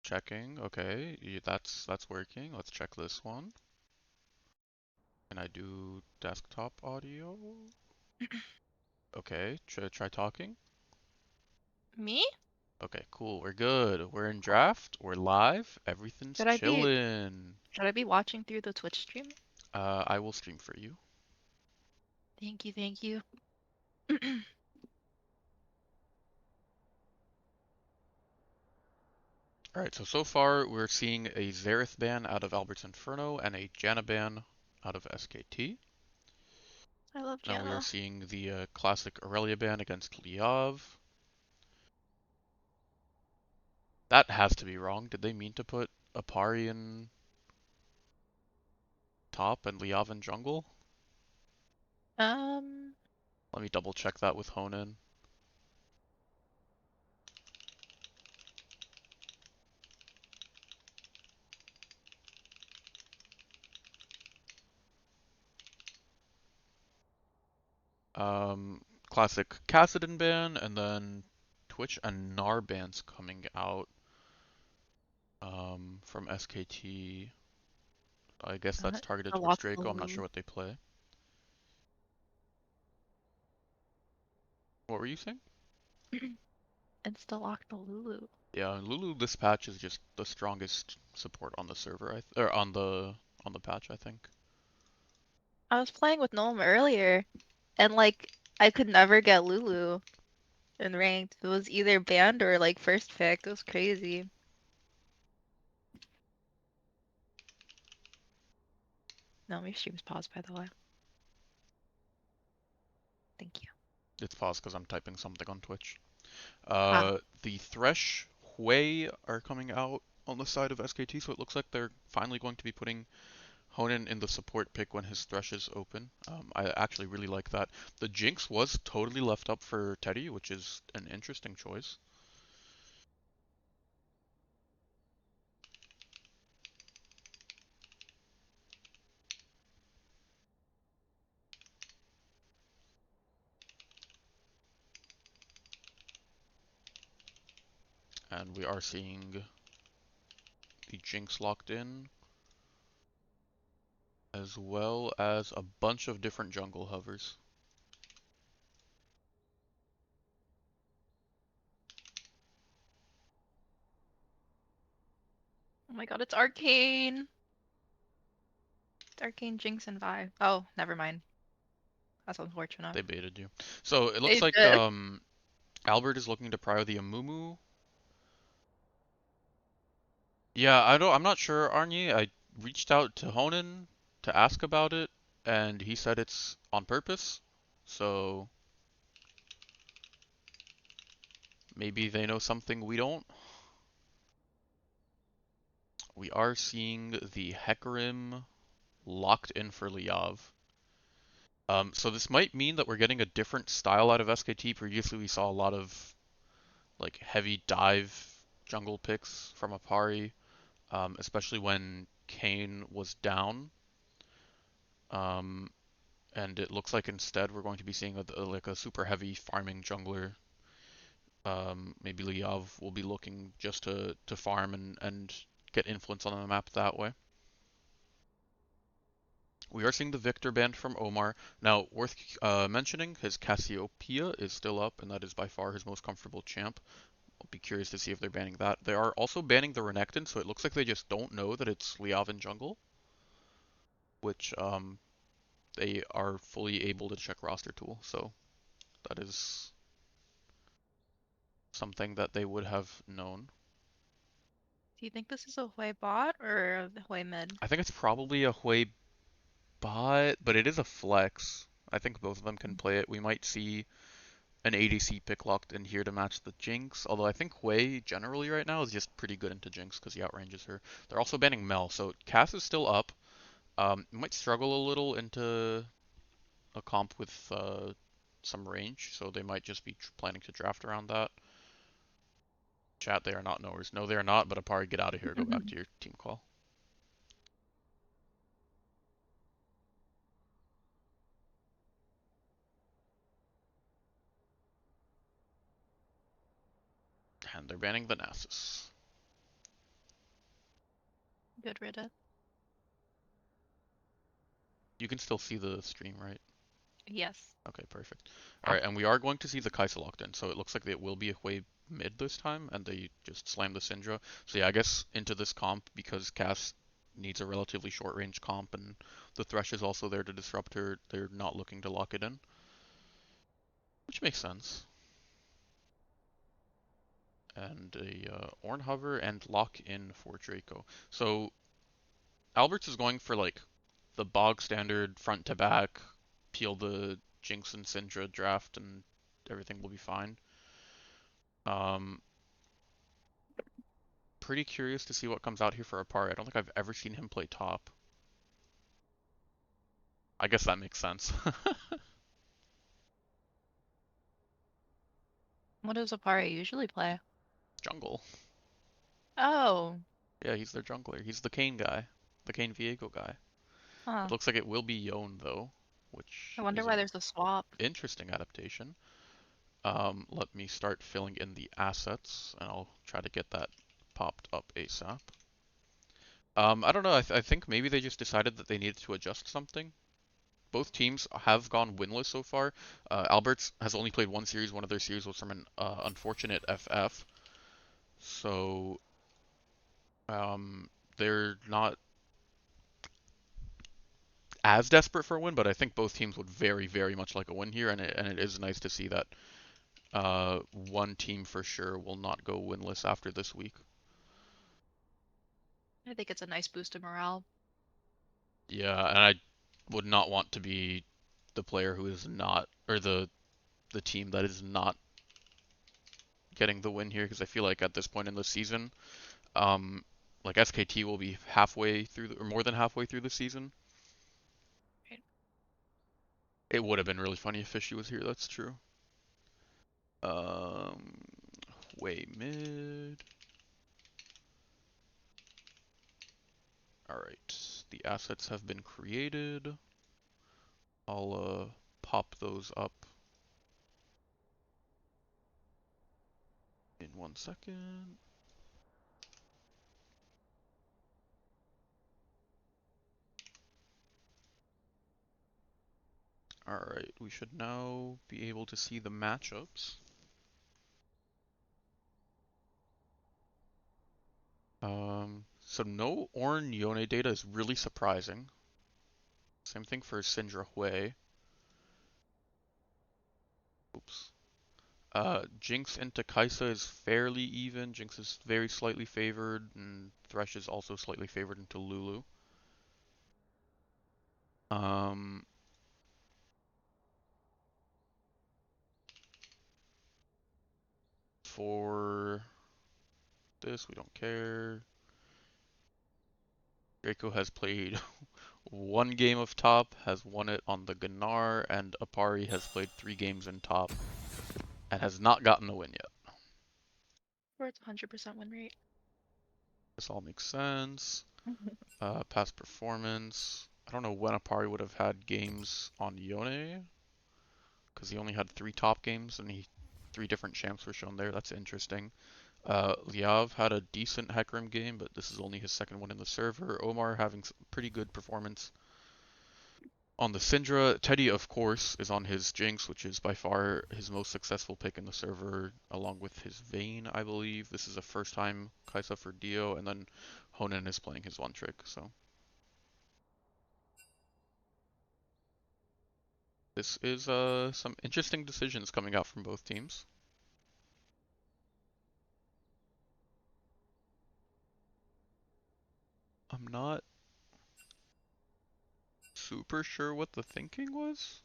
Checking. Okay, that's working. Let's check this one. Can I do desktop audio? Okay, try talking. Me? Okay, cool. We're good. We're in draft. We're live. Everything's Should I be chillin'. should I be watching through the Twitch stream? I will stream for you. Thank you, thank you. Alright, so far we're seeing a Xerath ban out of Albert's Inferno and a Janna ban out of SKT. I love Now we are Janna. seeing the classic Aurelia ban against Lyav. That has to be wrong. Did they mean to put Apari in top and Lyav in jungle? Um, Let me double check that with Honan. Classic Kassadin ban, and then Twitch and Gnar bans coming out from SKT. I guess that's targeted a towards lot Draco. I'm not sure Lulu. what they play. What were you saying? And still lock the Lulu. Yeah, Lulu this patch is just the strongest support on the server, or on the patch, I think. I was playing with Gnome earlier, and like I could never get Lulu in ranked. It was either banned or like first pick. It was crazy. No, my stream's paused by the way. Thank you. It's paused because I'm typing something on Twitch. Ah, The Thresh Hui are coming out on the side of SKT, so it looks like they're finally going to be putting Honan in the support pick when his Thresh is open. I actually really like that. The Jinx was totally left up for Teddy, which is an interesting choice. And we are seeing the Jinx locked in, as well as a bunch of different jungle hovers. oh my god, it's Arcane. It's Arcane, Jinx, and Vi. Oh, never mind. That's unfortunate. They baited you. So it looks It like did. Albert is looking to prio the Amumu. Yeah, I'm not sure, Arnie. I reached out to Honan to ask about it, and he said it's on purpose. So maybe they know something we don't. We are seeing the Hecarim locked in for Lyav. So this might mean that we're getting a different style out of SKT. Previously, we saw a lot of like heavy dive jungle picks from Apari, especially when Kayn was down. Um, and it looks like instead we're going to be seeing like a super heavy farming jungler. Maybe Lyav will be looking just to farm and get influence on the map that way. We are seeing the Victor ban from Omar. Now, worth mentioning, his Cassiopeia is still up, and that is by far his most comfortable champ. I'll be curious to see if they're banning that. They are also banning the Renekton, so it looks like they just don't know that it's Lyav in jungle, which they are fully able to check roster tool. So that is something that they would have known. Do you think this is a Hui bot or a Hui mid? I think it's probably a Hui bot, but it is a flex. I think both of them can play it. We might see an ADC pick locked in here to match the Jinx, although I think Hui generally right now is just pretty good into Jinx because he outranges her. They're also banning Mel, so Cass is still up. Might struggle a little into a comp with some range, so they might just be planning to draft around that. Chat, they are not knowers. No, they are not, but Apari, get out of here. Go back to your team call. And they're banning the Nasus. Good riddance. You can still see the stream, right? Yes. Okay, perfect. All right, and we are going to see the Kaisa locked in, so it looks like it will be away mid this time, and they just slam the Syndra. So yeah, I guess into this comp, because Cass needs a relatively short range comp, and the Thresh is also there to disrupt her, they're not looking to lock it in, which makes sense. And a Ornn Hover and lock in for Draco. So Alberts is going for like the bog standard front to back, peel the Jinx and Syndra draft, and everything will be fine. Um, Pretty curious to see what comes out here for Apari. I don't think I've ever seen him play top. I guess that makes sense. What does Apari usually play? Jungle. Oh. Yeah, he's their jungler. He's the Kane guy. The Kane Viego guy. It Huh. looks like it will be Yone though, I which wonder is why an there's a swap. interesting adaptation. Let me start filling in the assets, and I'll try to get that popped up ASAP. I don't know. I think maybe they just decided that they needed to adjust something. Both teams have gone winless so far. Alberts has only played one series. One of their series was from an unfortunate FF. So they're not as desperate for a win, but I think both teams would very, very much like a win here, and it is nice to see that one team for sure will not go winless after this week. I think it's a nice boost of morale. Yeah, and I would not want to be the player who is not, or the team that is not getting the win here, because I feel like at this point in the season, um, like SKT will be halfway through, or more than halfway through the season. Right. It would have been really funny if Fishy was here. That's true. Um, Way mid. All right, the assets have been created. I'll pop those up in 1 second. All right, we should now be able to see the matchups. So no Ornn Yone data is really surprising. Same thing for Syndra Hui. Oops. Jinx into Kaisa is fairly even. Jinx is very slightly favored, and Thresh is also slightly favored into Lulu. Um, for this, we don't care. Draco has played one game of top, has won it on the Gnar, and Apari has played 3 games in top and has not gotten a win yet. Or it's 100% win rate. This all makes sense. Past performance. I don't know when Apari would have had games on Yone, because he only had 3 top games and 3 different champs were shown there. That's interesting. Liav had a decent Hecarim game, but this is only his second one in the server. Omar having some pretty good performance on the Syndra. Teddy, of course, is on his Jinx, which is by far his most successful pick in the server, along with his Vayne, I believe. This is a first time Kaisa for Dio, and then Honan is playing his one trick, so. This is some interesting decisions coming out from both teams. I'm not super sure what the thinking was.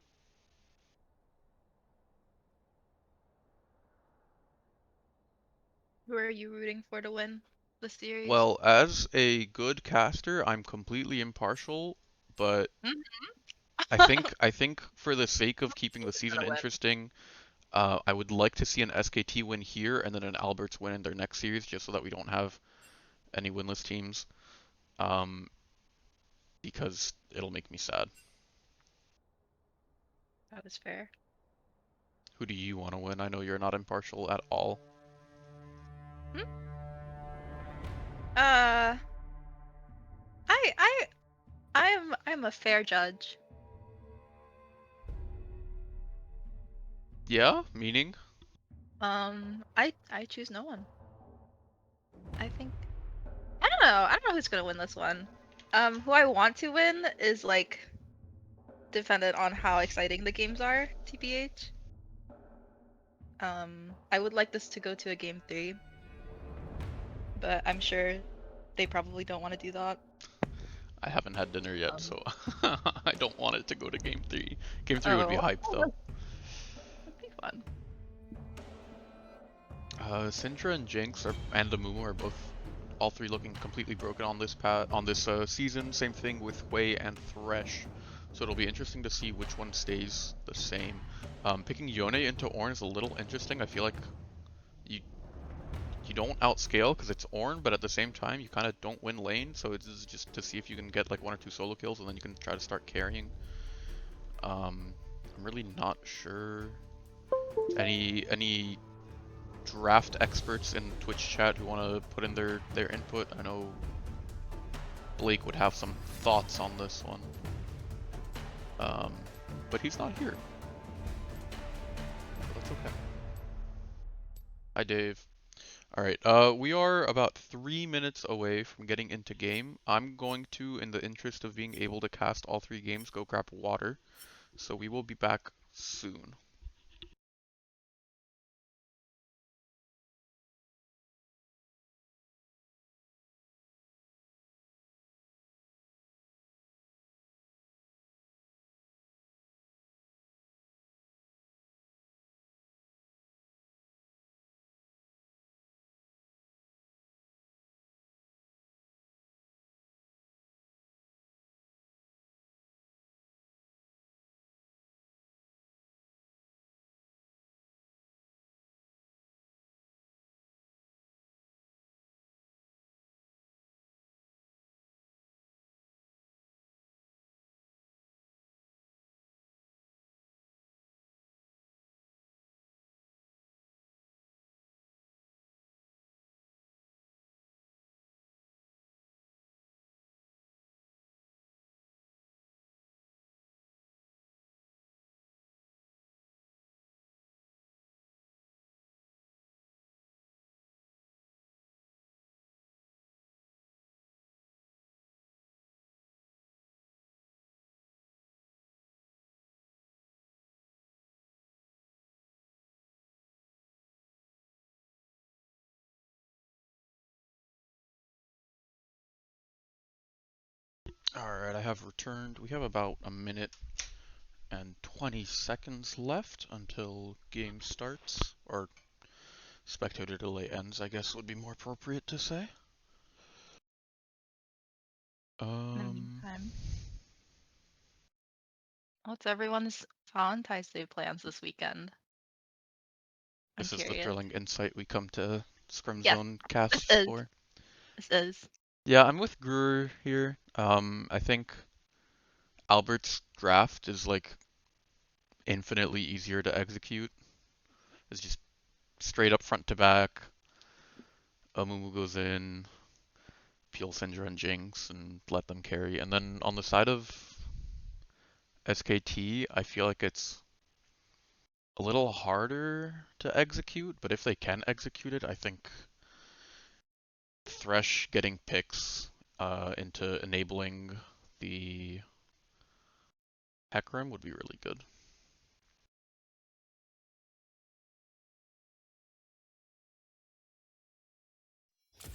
Who are you rooting for to win the series? Well, as a good caster, I'm completely impartial, but Mhm. I think for the sake of keeping the Who's season gonna win? interesting, I would like to see an SKT win here and then an Alberts win in their next series, just so that we don't have any winless teams, um, because it'll make me sad. That is fair. Who do you want to win? I know you're not impartial at all. Hmm? Uh, I'm a fair judge. Yeah, meaning? I choose no one. I think I don't know. I don't know who's gonna win this one. Who I want to win is like dependent on how exciting the games are, TBH. I would like this to go to a game 3, but I'm sure they probably don't want to do that. I haven't had dinner yet, Um, so I don't want it to go to game 3. Game 3 would be oh, hype though. that'd be fun. Syndra and Jinx and the Moo are all three looking completely broken on this season. Same thing with Hui and Thresh. So it'll be interesting to see which one stays the same. Picking Yone into Ornn is a little interesting. I feel like you you don't outscale because it's Ornn, but at the same time you kind of don't win lane. So it's just to see if you can get like 1 or 2 solo kills and then you can try to start carrying. I'm really not sure any draft experts in Twitch chat who want to put in their input. I know Blake would have some thoughts on this one, um, but he's not here, so that's okay. Hi, Dave. All right, we are about 3 minutes away from getting into game. I'm going to, in the interest of being able to cast all 3 games, go grab water. So we will be back soon. All right, I have returned. We have about a minute and 20 seconds left until game starts, or spectator delay ends, I guess would be more appropriate to say. In the Um, meantime, what's everyone's Valentine's Day plans this weekend? I'm this is the curious. thrilling insight we come to Scrum Yes, Zone this casts is. for. This is. Yeah, I'm with Gruer here. I think Albert's draft is like infinitely easier to execute. It's just straight up front to back. Amumu goes in, peel Syndra and Jinx, and let them carry. And then on the side of SKT, I feel like it's a little harder to execute, but if they can execute it, I think Thresh getting picks into enabling the Hecarim would be really good.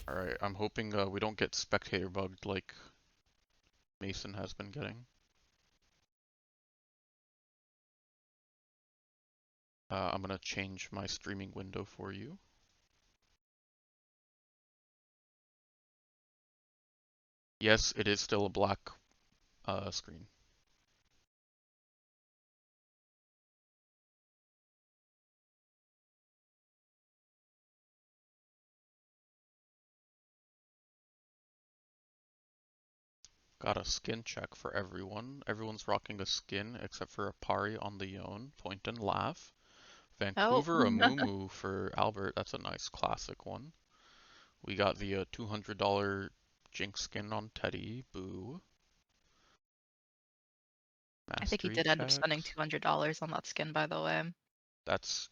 Alright, I'm hoping we don't get spectator bugged like Mason has been getting. I'm gonna change my streaming window for you. Yes, it is still a black screen. Got a skin check for everyone. Everyone's rocking a skin except for Apari on the Yone. Point and laugh. Oh, Vancouver Amumu for Albert. That's a nice classic one. We got the $200 Jinx skin on Teddy. Boo. I think he Mastery did end up spending checks. $200 on that skin, by the way. That's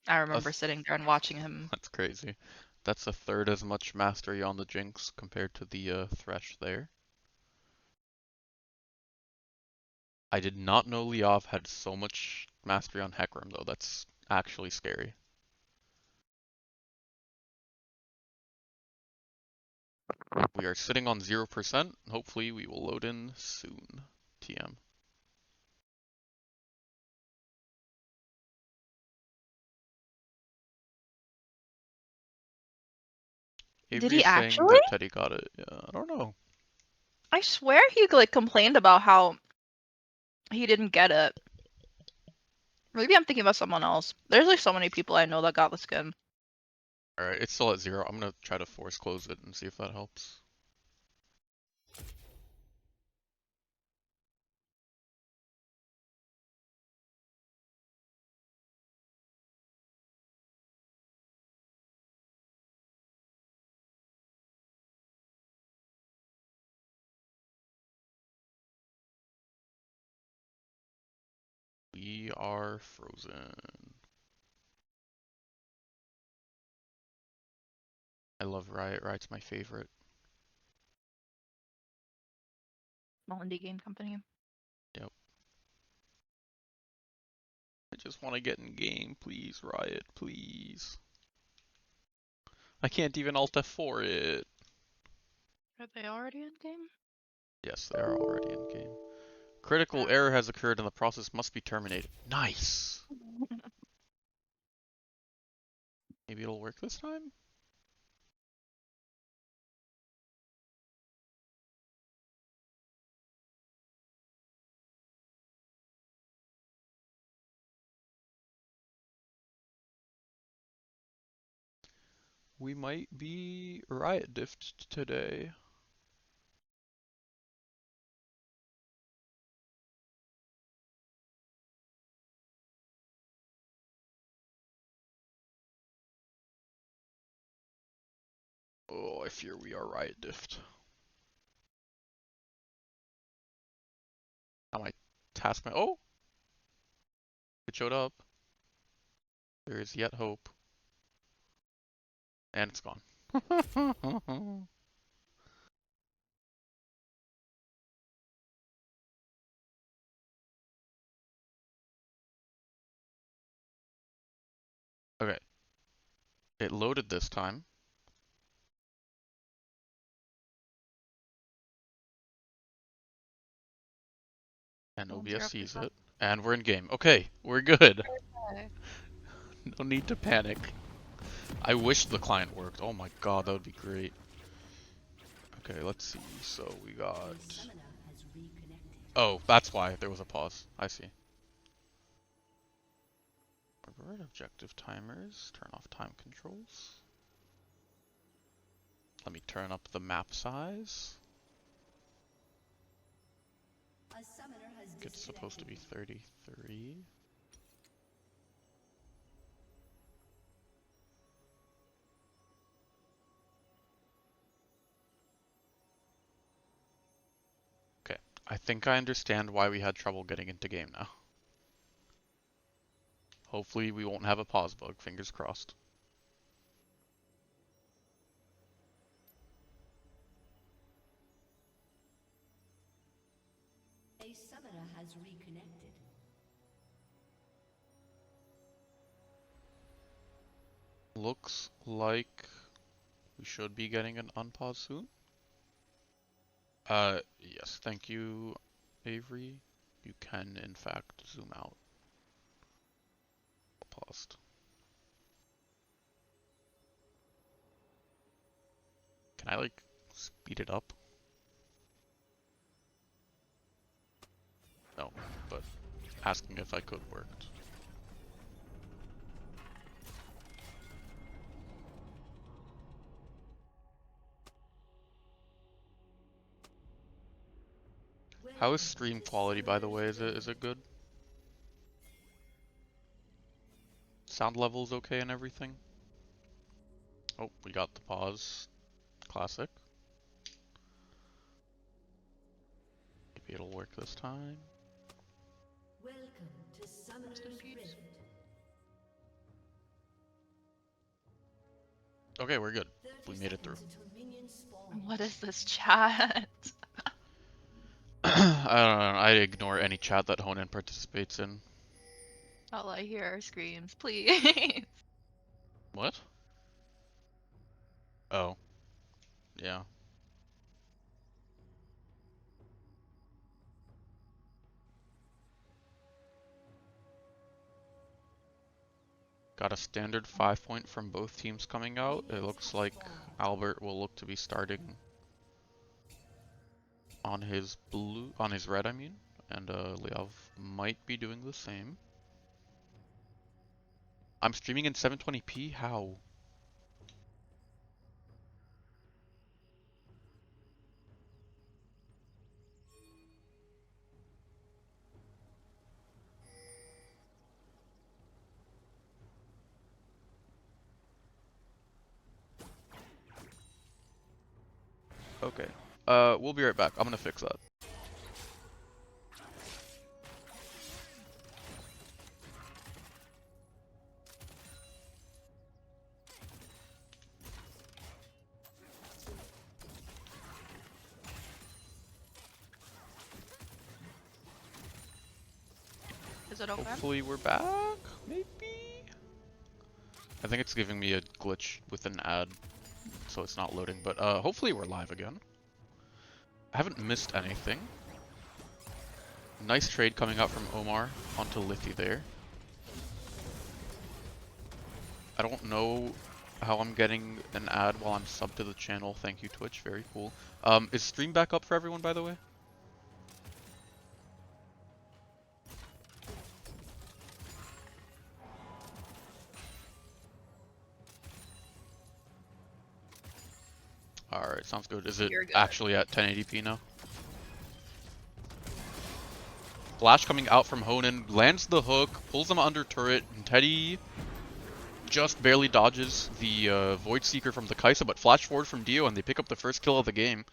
I a remember sitting there and watching him. that's crazy. That's a third as much mastery on the Jinx compared to the Thresh there. I did not know Leov had so much mastery on Hecarim though. That's actually scary. We are sitting on 0%. Hopefully we will load in soon. TM. Did Avery he is saying actually? that Teddy got it. Yeah, I don't know. I swear he like complained about how he didn't get it. Maybe I'm thinking about someone else. There's like so many people I know that got the skin. Alright, it's still at 0. I'm gonna try to force close it and see if that helps. We are frozen. I love Riot. Riot's my favorite. Small indie game company. Yep. I just want to get in game, please, Riot, please. I can't even Alt F4 it. Are they already in game? Yes, they are already in game. Critical Yeah. error has occurred and the process must be terminated. Nice! Maybe it'll work this time? We might be Riot diffed today. Oh, I fear we are Riot diffed. Now my task oh! It showed up. There is yet hope. And it's gone. Okay. It loaded this time. And OBS 0%. sees it. And we're in game. Okay, we're good. Okay. No need to panic. I wish the client worked. Oh my god, that would be great. Okay, let's see. So we got... Oh, that's why there was a pause. I see. Revert objective timers. Turn off time controls. Let me turn up the map size. It's supposed to be 33. Okay, I think I understand why we had trouble getting into game now. Hopefully we won't have a pause bug, fingers crossed. A summoner has reconnected. Looks like we should be getting an unpause soon. Yes, thank you, Avery. You can, in fact, zoom out. Paused. Can I, like, speed it up? No, but asking if I could worked. How is stream quality, by the way? Is it good? Sound levels okay and everything? Oh, we got the pause. Classic. Maybe it'll work this time. Welcome to Summoner's Rift. Okay, we're good. 30 We made it through. seconds until minions spawn. What is this chat? I don't know. I ignore any chat that Honan participates in. All I hear are screams, please. What? Oh. Yeah. Got a standard 5-point from both teams coming out. It looks like Albert will look to be starting on his red, I mean, and Liav might be doing the same. I'm streaming in 720p? How? Okay. We'll be right back. I'm gonna fix that. Is it open? Hopefully we're back? Maybe? I think it's giving me a glitch with an ad, so it's not loading, but hopefully we're live again. I haven't missed anything. Nice trade coming out from Omar onto Lithy there. I don't know how I'm getting an ad while I'm subbed to the channel. Thank you, Twitch. Very cool. Is stream back up for everyone, by the way? Alright, sounds good. Is it You're good. actually at 1080p now? Flash coming out from Honan, lands the hook, pulls him under turret, and Teddy just barely dodges the Void Seeker from the Kaisa, but flash forward from Dio, and they pick up the first kill of the game.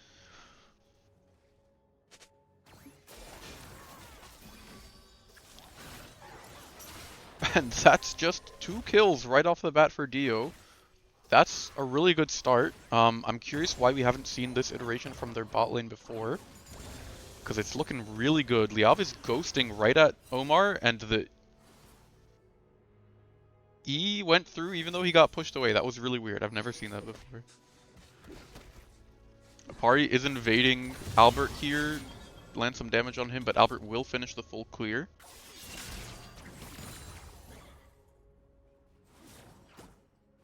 And that's just 2 kills right off the bat for Dio. That's a really good start. I'm curious why we haven't seen this iteration from their bot lane before, because it's looking really good. Liav is ghosting right at Omar, and the E went through even though he got pushed away. That was really weird. I've never seen that before. Apari is invading Albert here. Land some damage on him, but Albert will finish the full clear.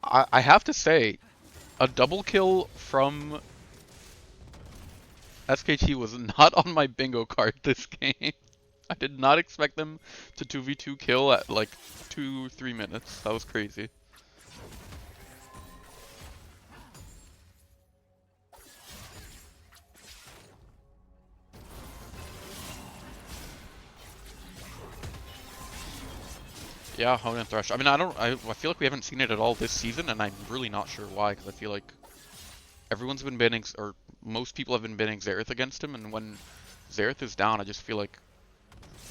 I have to say, a double kill from SKT was not on my bingo card this game. I did not expect them to 2v2 kill at like 2-3 minutes. That was crazy. Yeah, Honan Thresh. I mean, I feel like we haven't seen it at all this season, and I'm really not sure why, because I feel like everyone's been banning, or most people have been banning Xerath against him, and when Xerath is down, I just feel like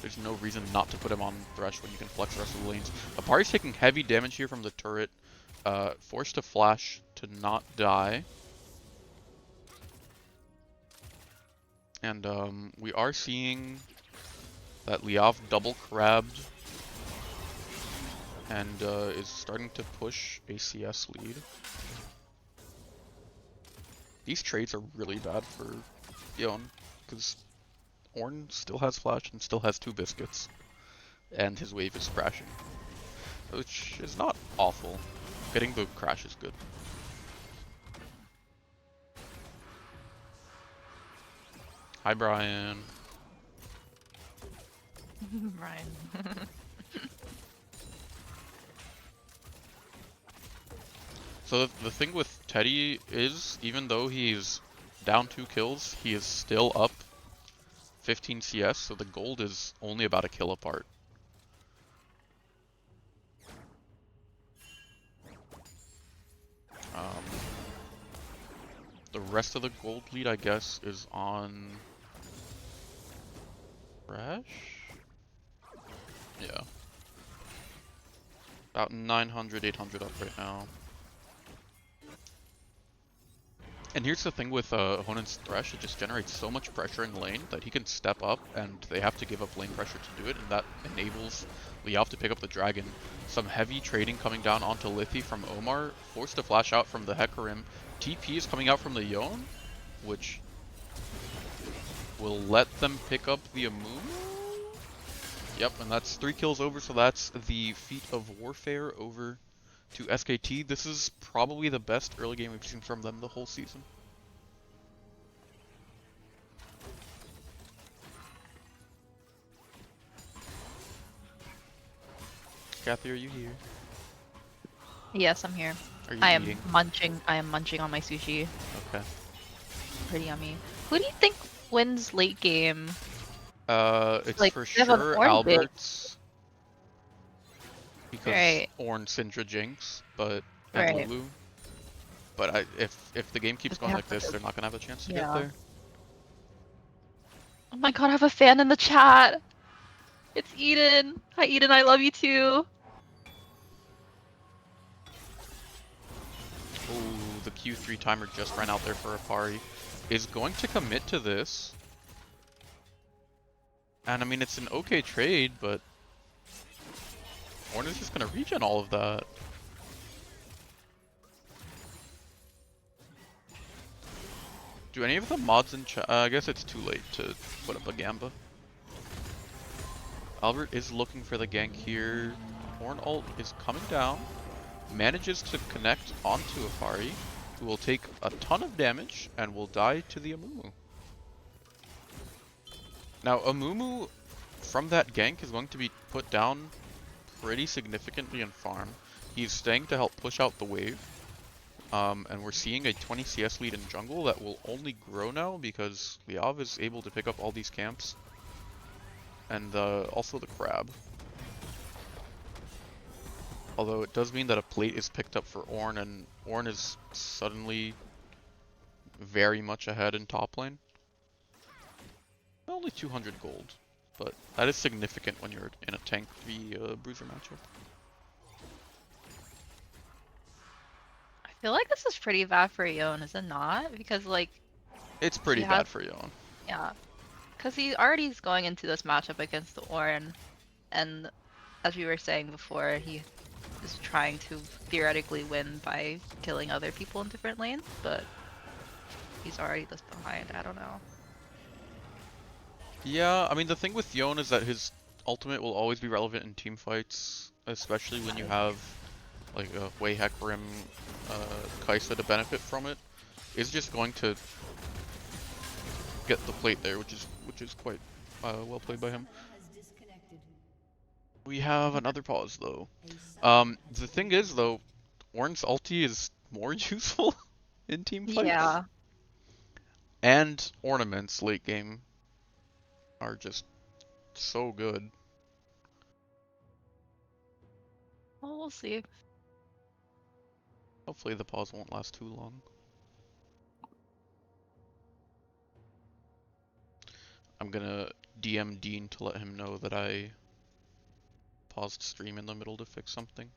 there's no reason not to put him on Thresh when you can flex the rest of the lanes. Apari's taking heavy damage here from the turret, forced to flash to not die. And we are seeing that Liav double crabbed and is starting to push a CS lead. These trades are really bad for Yon, because Ornn still has flash and still has 2 biscuits, and his wave is crashing, which is not awful. Getting the crash is good. Hi, Brian. Ryan. So the thing with Teddy is, even though he's down 2 kills, he is still up 15 CS, so the gold is only about a kill apart. The rest of the gold lead, I guess, is on Fresh? Yeah. About 900, 800 up right now. And here's the thing with Honen's Thresh, it just generates so much pressure in lane that he can step up and they have to give up lane pressure to do it, and that enables Liav to pick up the dragon. Some heavy trading coming down onto Lithi from Omar, forced to flash out from the Hecarim. TP is coming out from the Yone, which will let them pick up the Amumu. Yep, and that's 3 kills over, so that's the feat of warfare over to SKT. This is probably the best early game we've seen from them the whole season. Kathy, are you here? Yes, I'm here. Are you I am eating? munching. I am munching on my sushi. Okay. Pretty yummy. Who do you think wins late game? It's Like, for they have an sure Ornn big. Albert's because Right. Ornn, Syndra, Jinx, and Right. Lulu. But if the game keeps But they going have like this, such a- they're not gonna have a chance to get Yeah. there. Oh my god, I have a fan in the chat. It's Eden. Hi, Eden. I love you too. Ooh, the Q3 timer just ran out there for Apari. Is going to commit to this. And I mean, it's an okay trade, but Ornn is just gonna regen all of that. Do any of the mods in chat? I guess it's too late to put up a Gamba. Albert is looking for the gank here. Ornn ult is coming down. Manages to connect onto Apari, who will take a ton of damage and will die to the Amumu. Now, Amumu, from that gank, is going to be put down pretty significantly in farm. He's staying to help push out the wave. And we're seeing a 20 CS lead in jungle that will only grow now because Liav is able to pick up all these camps. And also the crab. Although it does mean that a plate is picked up for Ornn, and Ornn is suddenly very much ahead in top lane. Only 200 gold, but that is significant when you're in a tank v bruiser matchup. I feel like this is pretty bad for Yon, is it not? Because like It's he pretty has, bad for Yon. yeah, because he already is going into this matchup against the Ornn, and as we were saying before, he is trying to theoretically win by killing other people in different lanes, but he's already this behind. I don't know. Yeah, I mean the thing with Yon is that his ultimate will always be relevant in team fights, especially when you have like a Wei Hecarim Kaisa to benefit from it. Is just going to get the plate there, which is quite well played by him. We have another pause though. The thing is though, Ornn's ulti is more useful in team fights, Yeah. and ornaments late game are just so good. Well, we'll see. Hopefully the pause won't last too long. I'm gonna DM Dean to let him know that I paused stream in the middle to fix something.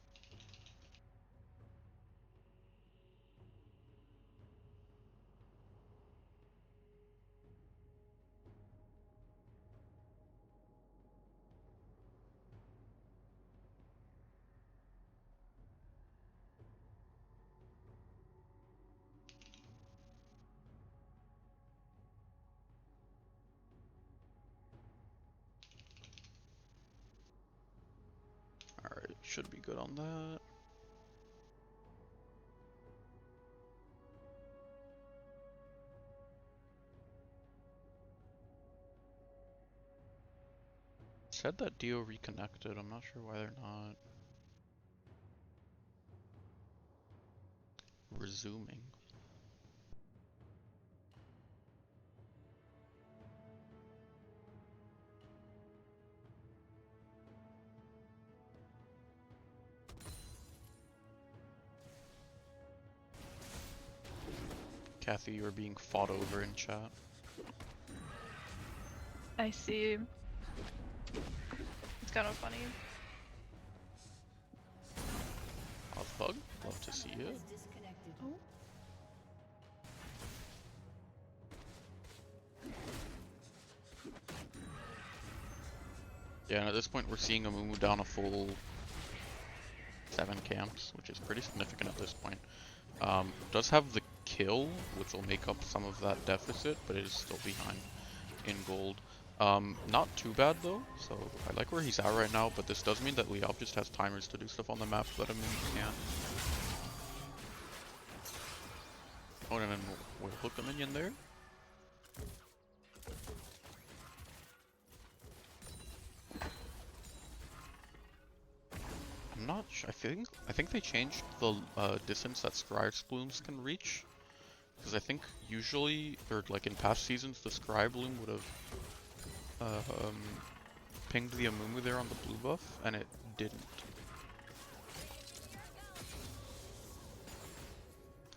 Alright, should be good on that. Said that Dio reconnected, I'm not sure why they're not resuming. Kathy, you are being fought over in chat. I see. It's kind of funny. Bug, love to see it. Oh. Yeah, and at this point we're seeing a Mumu down a full 7 camps, which is pretty significant at this point. Does have the kill, which will make up some of that deficit, but it is still behind in gold. Not too bad though, so I like where he's at right now, but this does mean that Liao just has timers to do stuff on the map that a Mumu can't. Oh, and then we'll hook the minion there. I'm not sure. I think they changed the distance that Scribe blooms can reach, because I think usually, or like in past seasons, the Scribe bloom would have pinged the Amumu there on the blue buff, and it didn't.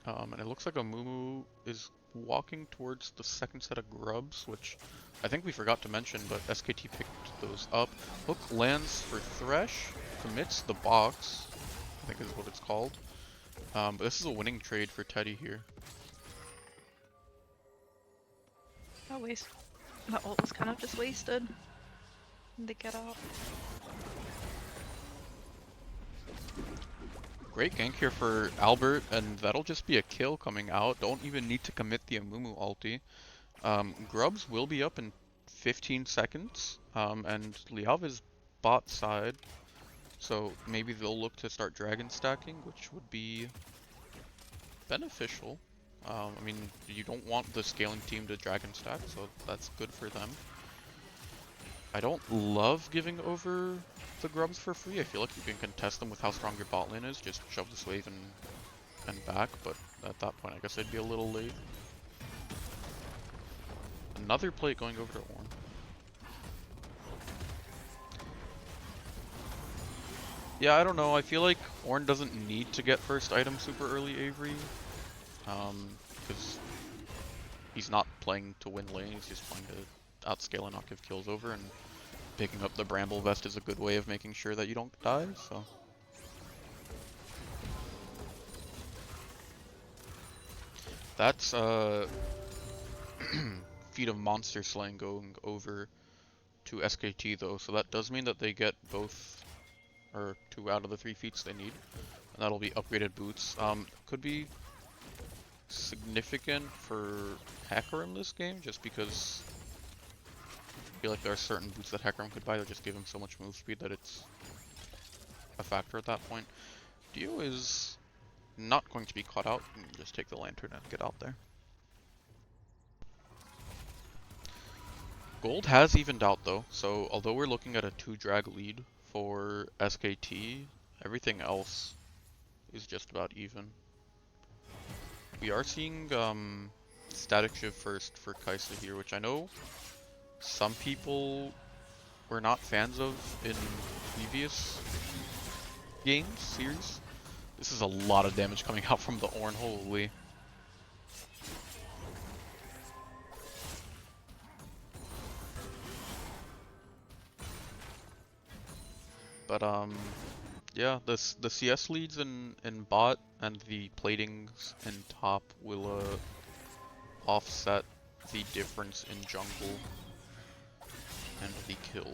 And it looks like Amumu is walking towards the second set of grubs, which I think we forgot to mention, but SKT picked those up. Hook lands for Thresh, commits the box, I think is what it's called. But this is a winning trade for Teddy here. Oh, waste. That ult was kind of just wasted. To get out. Great gank here for Albert, and that'll just be a kill coming out. Don't even need to commit the Amumu ulti. Grubs will be up in 15 seconds, and Liav is bot side, so maybe they'll look to start dragon stacking, which would be beneficial. I mean, you don't want the scaling team to dragon stack, so that's good for them. I don't love giving over the grubs for free. I feel like you can contest them with how strong your bot lane is. Just shove this wave and back, but at that point I guess I'd be a little late. Another plate going over to Ornn. Yeah, I don't know. I feel like Ornn doesn't need to get first item super early Avery. Because he's not playing to win lane, he's just playing to outscale and not give kills over, and picking up the Bramble Vest is a good way of making sure that you don't die, so. That's feat of monster slaying going over to SKT though, so that does mean that they get both, or 2 out of the 3 feats they need, and that'll be upgraded boots. Could be significant for Hecarim this game, just because I feel like there are certain boots that Hecarim could buy that just give him so much move speed that it's a factor at that point. Dio is not going to be caught out, and just take the lantern and get out there. Gold has evened out though, so although we're looking at a 2 drag lead for SKT, everything else is just about even. We are seeing Static Shiv first for Kaisa here, which I know some people were not fans of in previous games, series. This is a lot of damage coming out from the Ornn, holy. But yeah, the CS leads in bot and the platings in top will offset the difference in jungle and the kill.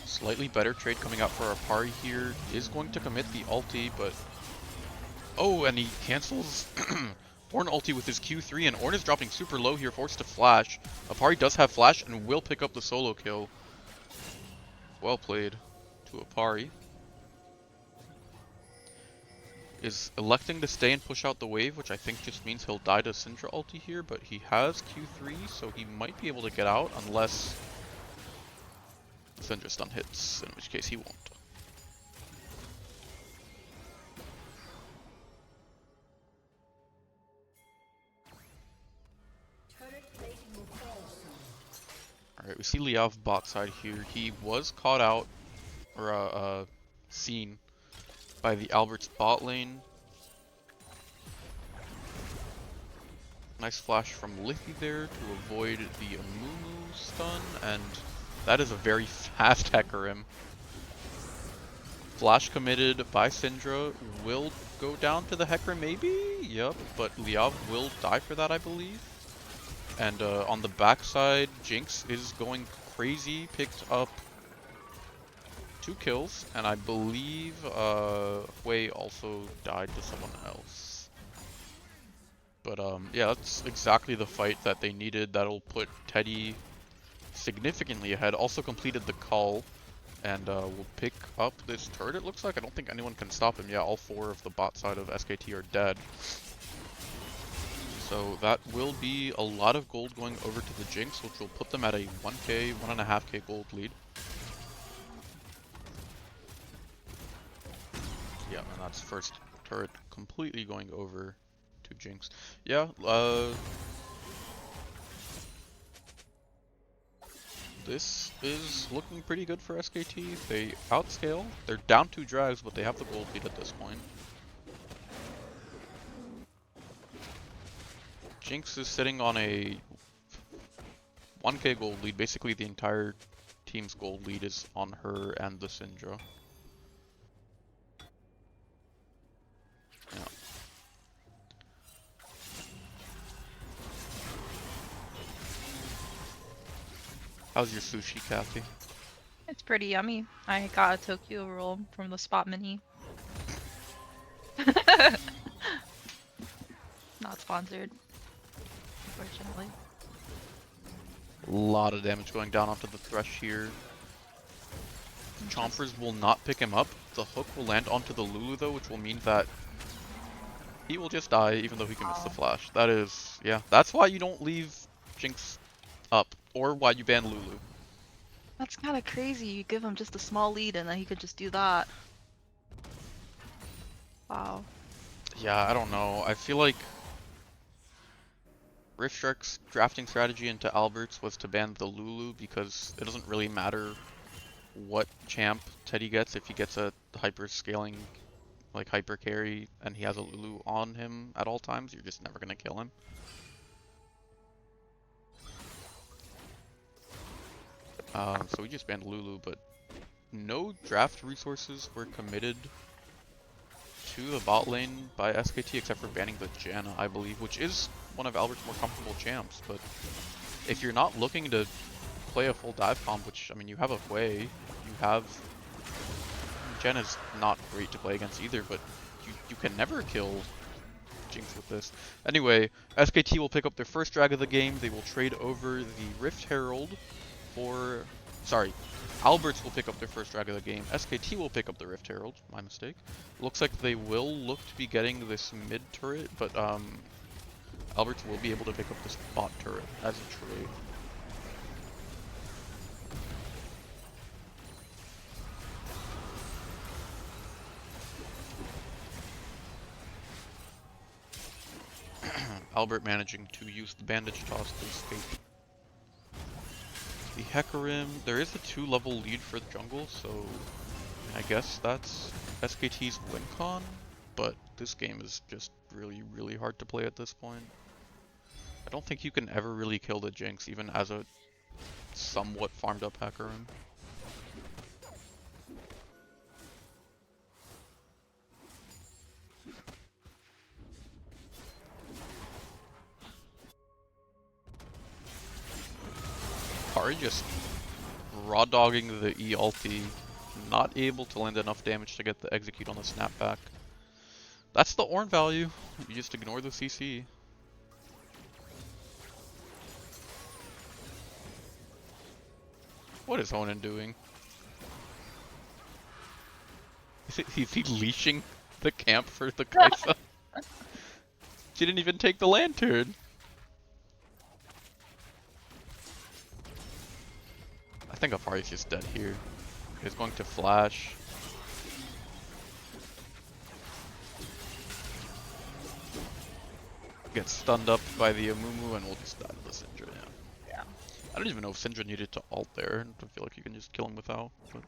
Slightly better trade coming out for Apari here. Is going to commit the ulti, but oh, and he cancels Ornn ulti with his Q3, and Ornn is dropping super low here, forced to flash. Apari does have flash and will pick up the solo kill. Well played to Apari. Is electing to stay and push out the wave, which I think just means he'll die to Syndra ulti here, but he has Q3, so he might be able to get out unless Syndra stun hits, in which case he won't. Alright, we see Liav bot side here. He was caught out, or seen by the Albert's bot lane. Nice flash from Liffy there to avoid the Amumu stun, and that is a very fast Hecarim. Flash committed by Syndra will go down to the Hecarim maybe? Yep, but Liav will die for that, I believe. And on the backside, Jinx is going crazy, picked up 2 kills, and I believe Hui also died to someone else. But yeah, that's exactly the fight that they needed. That'll put Teddy significantly ahead. Also completed the call, and will pick up this turret, it looks like. I don't think anyone can stop him. Yeah, all 4 of the bot side of SKT are dead. So that will be a lot of gold going over to the Jinx, which will put them at a 1k, 1.5k gold lead. Yeah, and that's first turret completely going over to Jinx. Yeah, this is looking pretty good for SKT. They outscale. They're down 2 drags, but they have the gold lead at this point. Jinx is sitting on a 1k gold lead. Basically, the entire team's gold lead is on her and the Syndra. Yeah. How's your sushi, Kathy? It's pretty yummy. I got a Tokyo roll from the spot mini. Not sponsored, unfortunately. A lot of damage going down onto the Thresh here. Chompers will not pick him up. The hook will land onto the Lulu though, which will mean that he will just die even though he can miss the flash. That is, yeah, that's why you don't leave Jinx up, or why you ban Lulu. That's kind of crazy. You give him just a small lead and then he could just do that. Wow. Yeah, I don't know. I feel like Riftstrike's drafting strategy into Alberts was to ban the Lulu because it doesn't really matter what champ Teddy gets. If he gets a hyper scaling, like hyper carry, and he has a Lulu on him at all times, you're just never gonna kill him. So we just banned Lulu, but no draft resources were committed to the bot lane by SKT except for banning the Janna, I believe, which is one of Albert's more comfortable champs. But if you're not looking to play a full dive comp, which, I mean, you have a Hui, you have... Janna's not great to play against either, but you can never kill Jinx with this. Anyway, SKT will pick up their first drag of the game. They will trade over the Rift Herald for... Sorry, Alberts will pick up their first drag of the game. SKT will pick up the Rift Herald. My mistake. Looks like they will look to be getting this mid turret, but Alberts will be able to pick up this bot turret as a trade. Albert managing to use the bandage toss to escape. The Hecarim, there is a 2-level lead for the jungle, so I guess that's SKT's win con, but this game is just really, really hard to play at this point. I don't think you can ever really kill the Jinx, even as a somewhat farmed up Hecarim. Ari just raw dogging the E ulti, not able to land enough damage to get the execute on the snapback. That's the Ornn value. You just ignore the CC. What is Honan doing? Is he leashing the camp for the Kaisa? She didn't even take the lantern. I think Afari's just dead here. He's going to flash. Gets stunned up by the Amumu and we'll just die to the Syndra, yeah. I don't even know if Syndra needed to ult there. I feel like you can just kill him without. But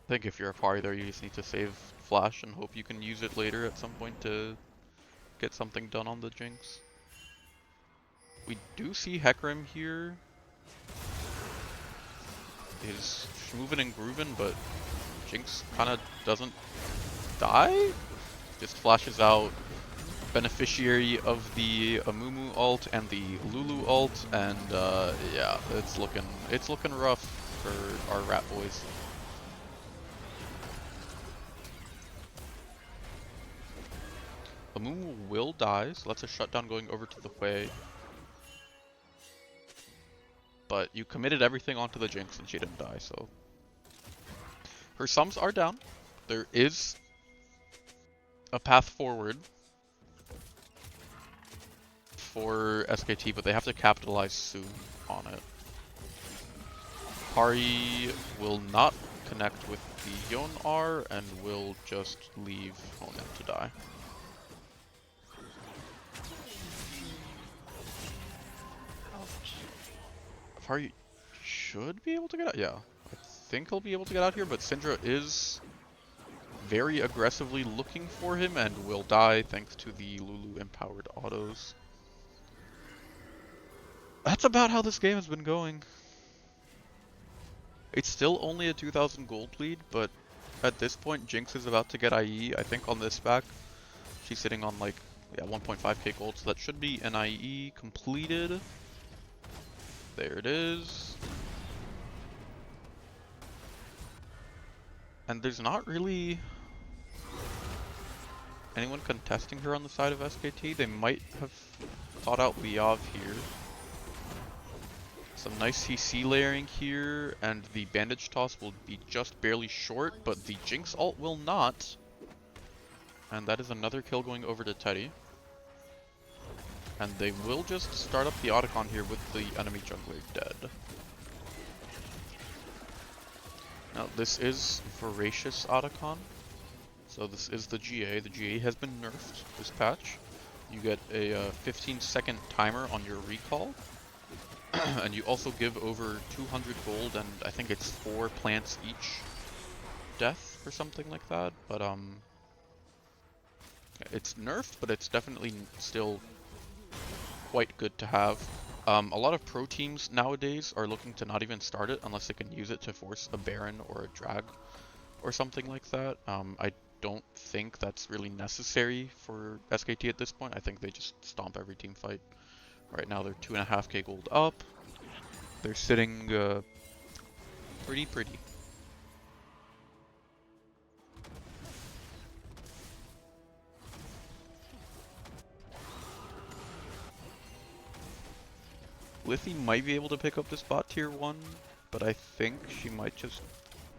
I think if you're Afari there, you just need to save flash and hope you can use it later at some point to get something done on the Jinx. We do see Hecarim here. He's moving and grooving, but Jinx kind of doesn't die. Just flashes out, beneficiary of the Amumu ult and the Lulu ult, and yeah, it's looking rough for our rat boys. Amumu will die, so that's a shutdown going over to the Hui. But you committed everything onto the Jinx and she didn't die, so. Her sums are down. There is a path forward for SKT, but they have to capitalize soon on it. Kari will not connect with the Yon R and will just leave Honan to die. Kari should be able to get out. Yeah, I think he'll be able to get out here, but Syndra is very aggressively looking for him and will die thanks to the Lulu empowered autos. That's about how this game has been going. It's still only a 2,000 gold lead, but at this point Jinx is about to get IE. I think on this back, she's sitting on like 1.5k gold, so that should be an IE completed. There it is. And there's not really anyone contesting her on the side of SKT. They might have thought out Liav here. Some nice CC layering here, and the bandage toss will be just barely short, but the Jinx ult will not. And that is another kill going over to Teddy. And they will just start up the Otacon here with the enemy jungler dead. Now this is Voracious Otacon. So this is the GA. The GA has been nerfed this patch. You get a 15-second timer on your recall. And you also give over 200 gold and I think it's 4 plants each death or something like that. But it's nerfed, but it's definitely still quite good to have. A lot of pro teams nowadays are looking to not even start it unless they can use it to force a Baron or a Drag or something like that. I don't think that's really necessary for SKT at this point. I think they just stomp every team fight. Right now they're 2.5k gold up. They're sitting pretty. Lithy might be able to pick up this bot tier 1, but I think she might just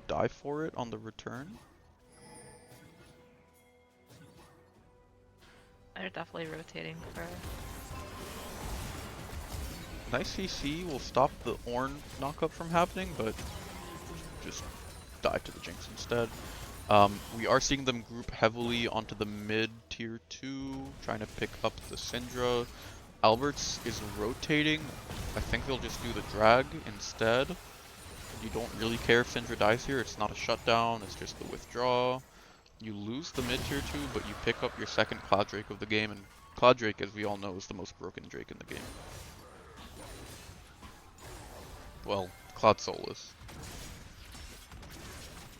die for it on the return. They're definitely rotating for... Nice CC will stop the Ornn knockup from happening, but just die to the Jinx instead. We are seeing them group heavily onto the mid tier 2, trying to pick up the Syndra. Alberts is rotating. I think they'll just do the drag instead. You don't really care if Syndra dies here, it's not a shutdown, it's just the withdraw. You lose the mid tier 2, but you pick up your second Cloud Drake of the game, and Cloud Drake, as we all know, is the most broken Drake in the game. Well, Cloud Soul is.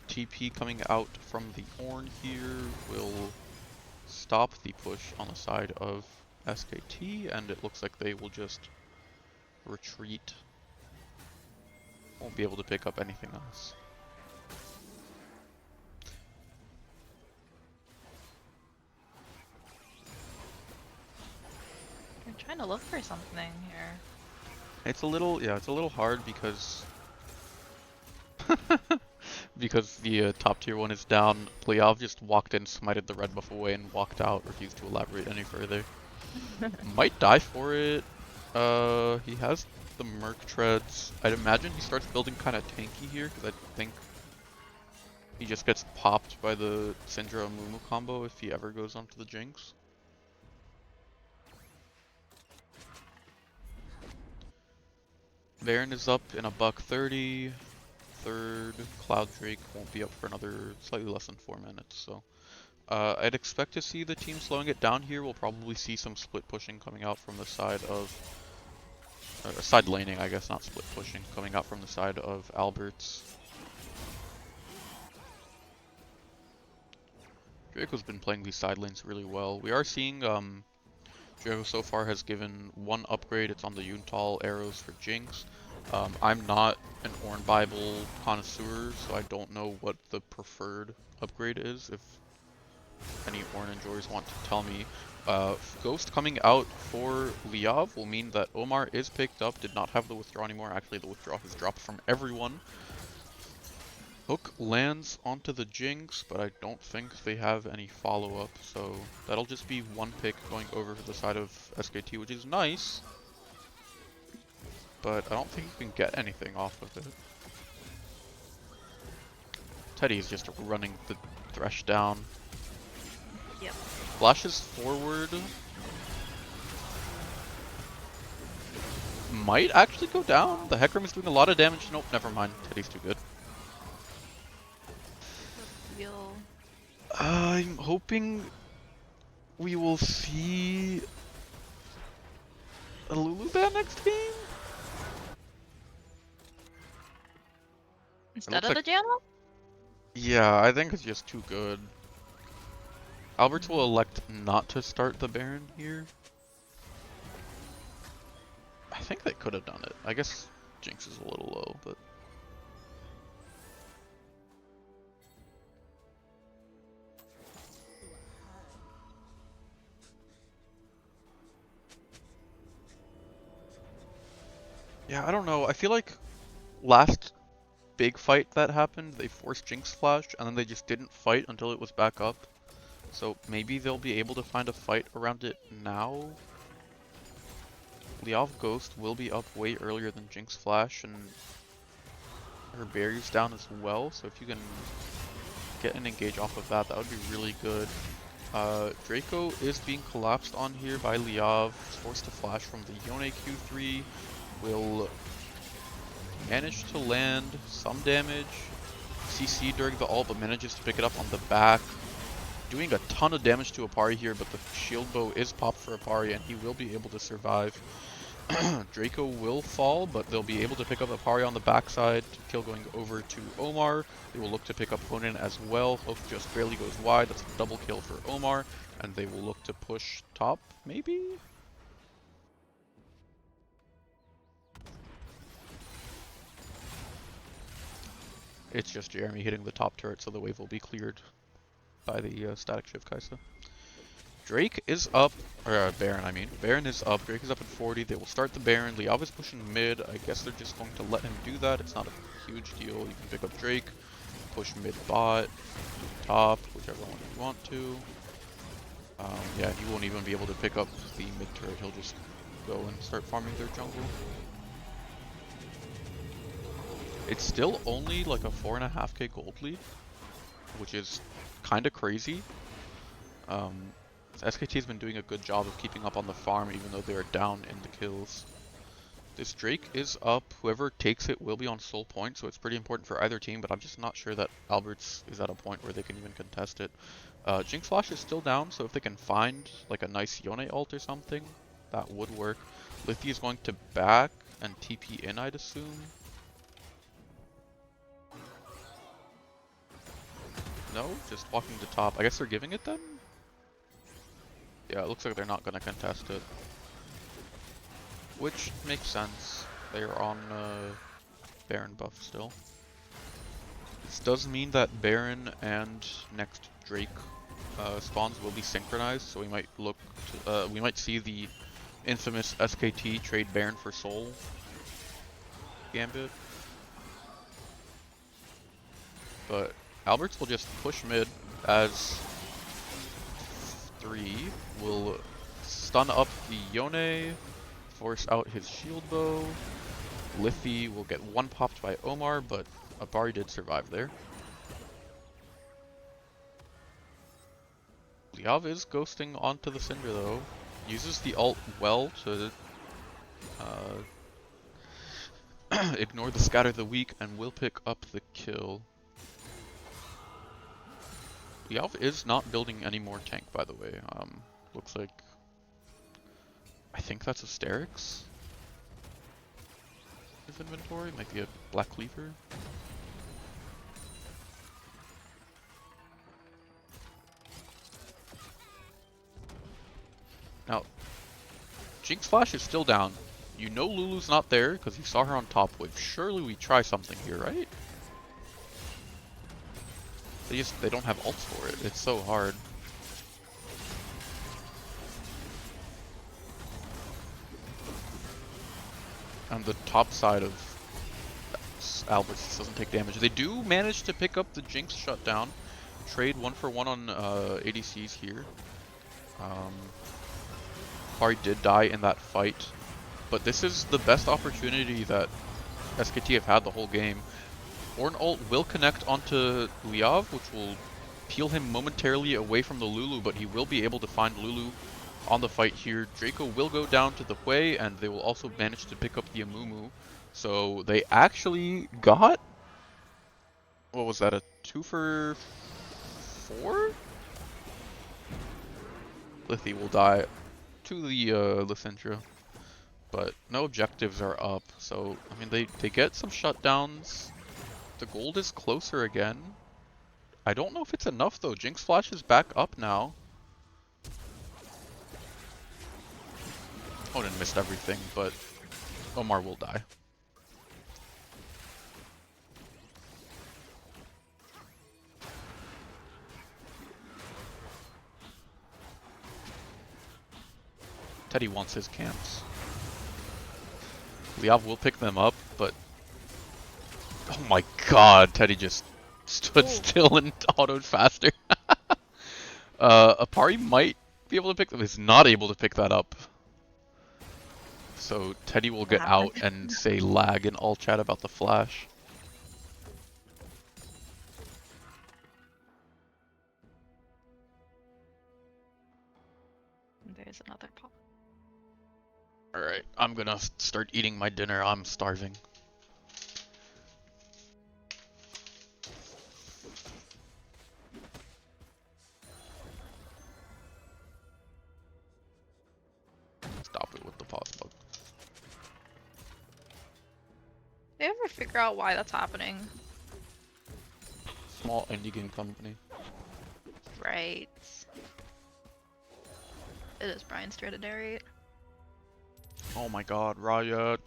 TP coming out from the Ornn here will stop the push on the side of SKT, and it looks like they will just retreat. Won't be able to pick up anything else. I'm trying to look for something here. It's a little, yeah, it's a little hard because because the top tier 1 is down. Liav just walked in, smited the red buff away, and walked out, refused to elaborate any further. Might die for it. He has the Merc Treads. I'd imagine he starts building kind of tanky here, because I think he just gets popped by the Syndra Amumu combo if he ever goes onto the Jinx. Baron is up in a $130. Third Cloud Drake won't be up for another slightly less than 4 minutes, so I'd expect to see the team slowing it down here. We'll probably see some split pushing coming out from the side of... side laning, I guess, not split pushing, coming out from the side of Albert's. Draco's been playing these side lanes really well. We are seeing, Draco so far has given one upgrade. It's on the Yuntal arrows for Jinx. I'm not an Ornn Bible connoisseur, so I don't know what the preferred upgrade is. If any Ornn enjoyers want to tell me. Ghost coming out for Liav will mean that Omar is picked up, did not have the withdraw anymore. Actually, the withdraw has dropped from everyone. Hook lands onto the Jinx, but I don't think they have any follow-up, so that'll just be one pick going over to the side of SKT, which is nice. But I don't think you can get anything off of it. Teddy is just running the Thresh down. Yep. Flashes forward. Might actually go down. The Hecarim is doing a lot of damage. Nope, never mind. Teddy's too good. Feel... I'm hoping we will see a Lulu ban next game. Instead of like... the Janna? Yeah, I think it's just too good. Alberts will elect not to start the Baron here. I think they could have done it. I guess Jinx is a little low, but... Yeah, I don't know. I feel like last big fight that happened, they forced Jinx Flash, and then they just didn't fight until it was back up. So maybe they'll be able to find a fight around it now. Liav Ghost will be up way earlier than Jinx Flash, and her barrier's down as well, so if you can get an engage off of that, that would be really good. Draco is being collapsed on here by Liav, forced to flash from the Yone Q3, will manage to land some damage, CC during the ult, but manages to pick it up on the back. Doing a ton of damage to Apari here, but the shield bow is popped for Apari and he will be able to survive. Draco will fall, but they'll be able to pick up Apari on the backside. Kill going over to Omar. They will look to pick up Honan as well. Hook just barely goes wide. That's a double kill for Omar. And they will look to push top, maybe? It's just Jeremy hitting the top turret, so the wave will be cleared by the static shift Kaisa. Drake is up, or Baron I mean. Baron is up, Drake is up at 40, they will start the Baron. Liav is pushing mid, I guess they're just going to let him do that. It's not a huge deal, you can pick up Drake, push mid bot, top, whichever one you want to. Yeah, he won't even be able to pick up the mid turret, he'll just go and start farming their jungle. It's still only like a 4.5k gold lead, which is kind of crazy. SKT has been doing a good job of keeping up on the farm even though they are down in the kills. This Drake is up, whoever takes it will be on soul point, so it's pretty important for either team, but I'm just not sure that Alberts is at a point where they can even contest it. Jinx Flash is still down, so if they can find like a nice Yone ult or something, that would work. Lithy is going to back and TP in, I'd assume. No, just walking to top. I guess they're giving it then? Yeah, it looks like they're not going to contest it. Which makes sense. They are on Baron buff still. This does mean that Baron and next Drake spawns will be synchronized, so we might look to, we might see the infamous SKT trade Baron for Soul Gambit. But Alberts will just push mid as 3 will stun up the Yone, force out his shield bow. Lithy will get one popped by Omar, but Apari did survive there. Liav is ghosting onto the Cinder though. Uses the ult well to ignore the scatter the weak and will pick up the kill. Lyov is not building any more tank, by the way. Looks like... I think that's Asterix. His inventory might be a Black Cleaver. Now, Jinx Flash is still down. You know Lulu's not there because you saw her on top wave. Surely we try something here, right? They don't have ults for it. It's so hard. On the top side of Alberts doesn't take damage. They do manage to pick up the Jinx shutdown. Trade 1-for-1 on ADCs here. Pari did die in that fight, but this is the best opportunity that SKT have had the whole game. Ornn ult will connect onto Lyov, which will peel him momentarily away from the Lulu, but he will be able to find Lulu on the fight here. Draco will go down to the Hui, and they will also manage to pick up the Amumu. So they actually got... what was that, a 2-for-4? Lithy will die to the Lysandra, but no objectives are up, so I mean they get some shutdowns. The gold is closer again. I don't know if it's enough though. Jinx Flash is back up now. Odin missed everything, but Omar will die. Teddy wants his camps. Lyov will pick them up, but... oh my god, Teddy just stood still and autoed faster. Apari might be able to pick them. He's not able to pick that up. So Teddy will get out and say lag in all chat about the flash. There's another pop. Alright, I'm gonna start eating my dinner. I'm starving. Stop it with the pause bug. Do you ever figure out why that's happening? Small indie game company. Right. It is Brian's turn to narrate. Oh my god, Riot.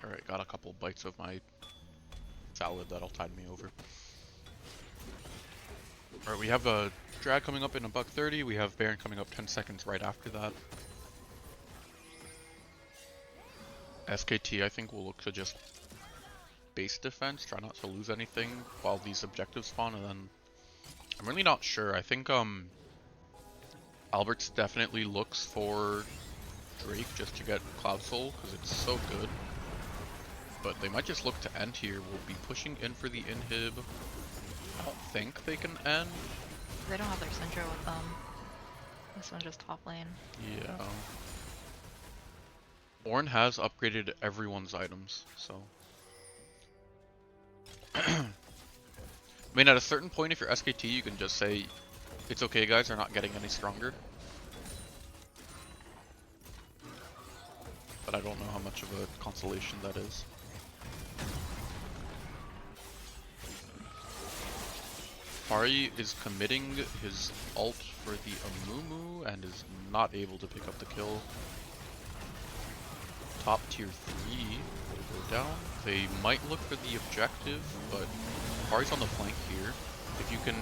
Alright, got a couple bites of my salad that'll tide me over. Alright, we have a drag coming up in $1:30. We have Baron coming up 10 seconds right after that. SKT, I think, will look to just base defense, try not to lose anything while these objectives spawn, and then I'm really not sure. I think Alberts definitely looks for Drake just to get Cloud Soul because it's so good. But they might just look to end here. We'll be pushing in for the inhib. I don't think they can end. They don't have their Syndra with them. This one's just top lane. Yeah. Ornn has upgraded everyone's items, so... I mean, at a certain point, if you're SKT, you can just say, it's okay guys, they're not getting any stronger. But I don't know how much of a consolation that is. Pari is committing his ult for the Amumu and is not able to pick up the kill. Top tier 3 will go down. They might look for the objective, but Pari's on the flank here. If you can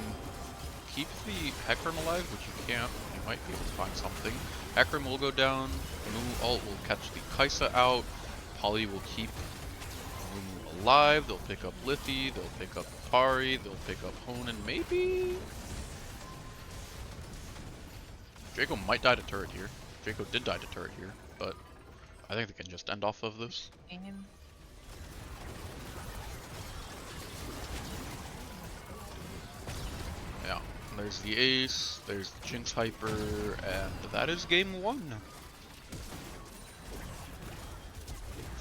keep the Hecarim alive, which you can't, you might be able to find something. Hecarim will go down, Amumu ult will catch the Kaisa out, Polly will keep Amumu alive, they'll pick up Lithy, they'll pick up Pari, they'll pick up Honan maybe? Draco might die to turret here. Draco did die to turret here, but I think they can just end off of this. Game. Yeah. And there's the ace, there's the Jinx Hyper, and that is game 1.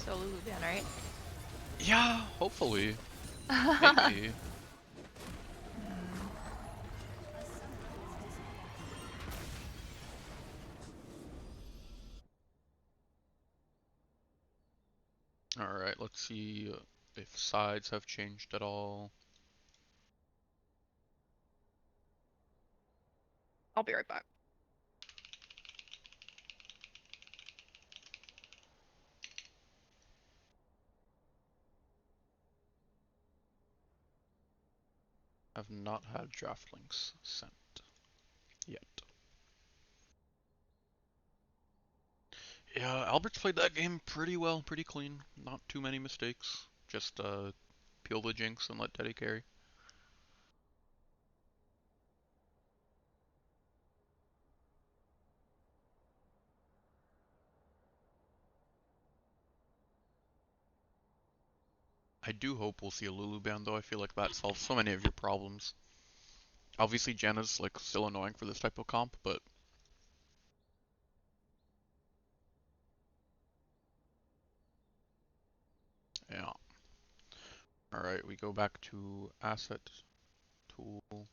So Luluban, right? Yeah, hopefully. Maybe. Alright, let's see if sides have changed at all. I'll be right back. I've not had draft links sent yet. Yeah, Albert's played that game pretty well, pretty clean. Not too many mistakes. Just peel the Jinx and let Teddy carry. I do hope we'll see a Luluban though. I feel like that solves so many of your problems. Obviously Janna's like still annoying for this type of comp, but yeah. Alright, we go back to asset tool.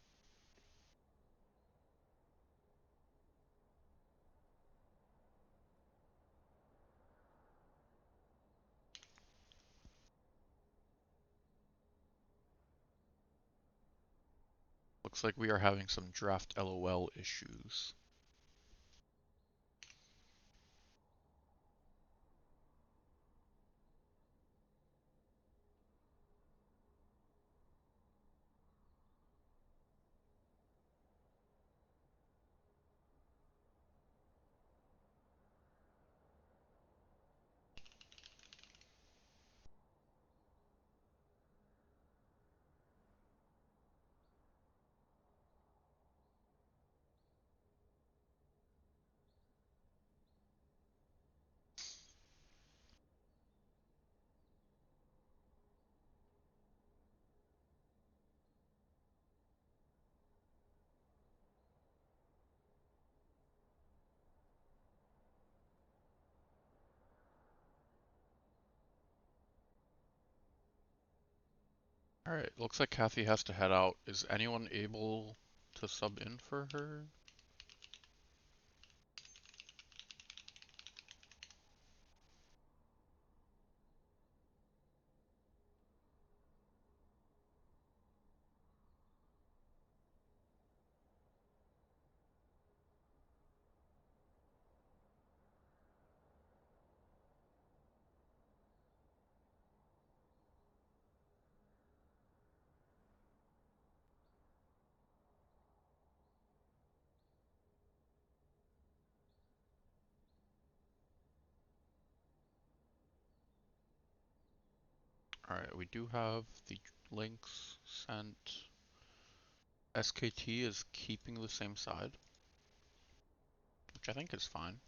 Looks like we are having some draft LOL issues. Alright, looks like Kathy has to head out. Is anyone able to sub in for her? Alright, we do have the links sent. SKT is keeping the same side, which I think is fine.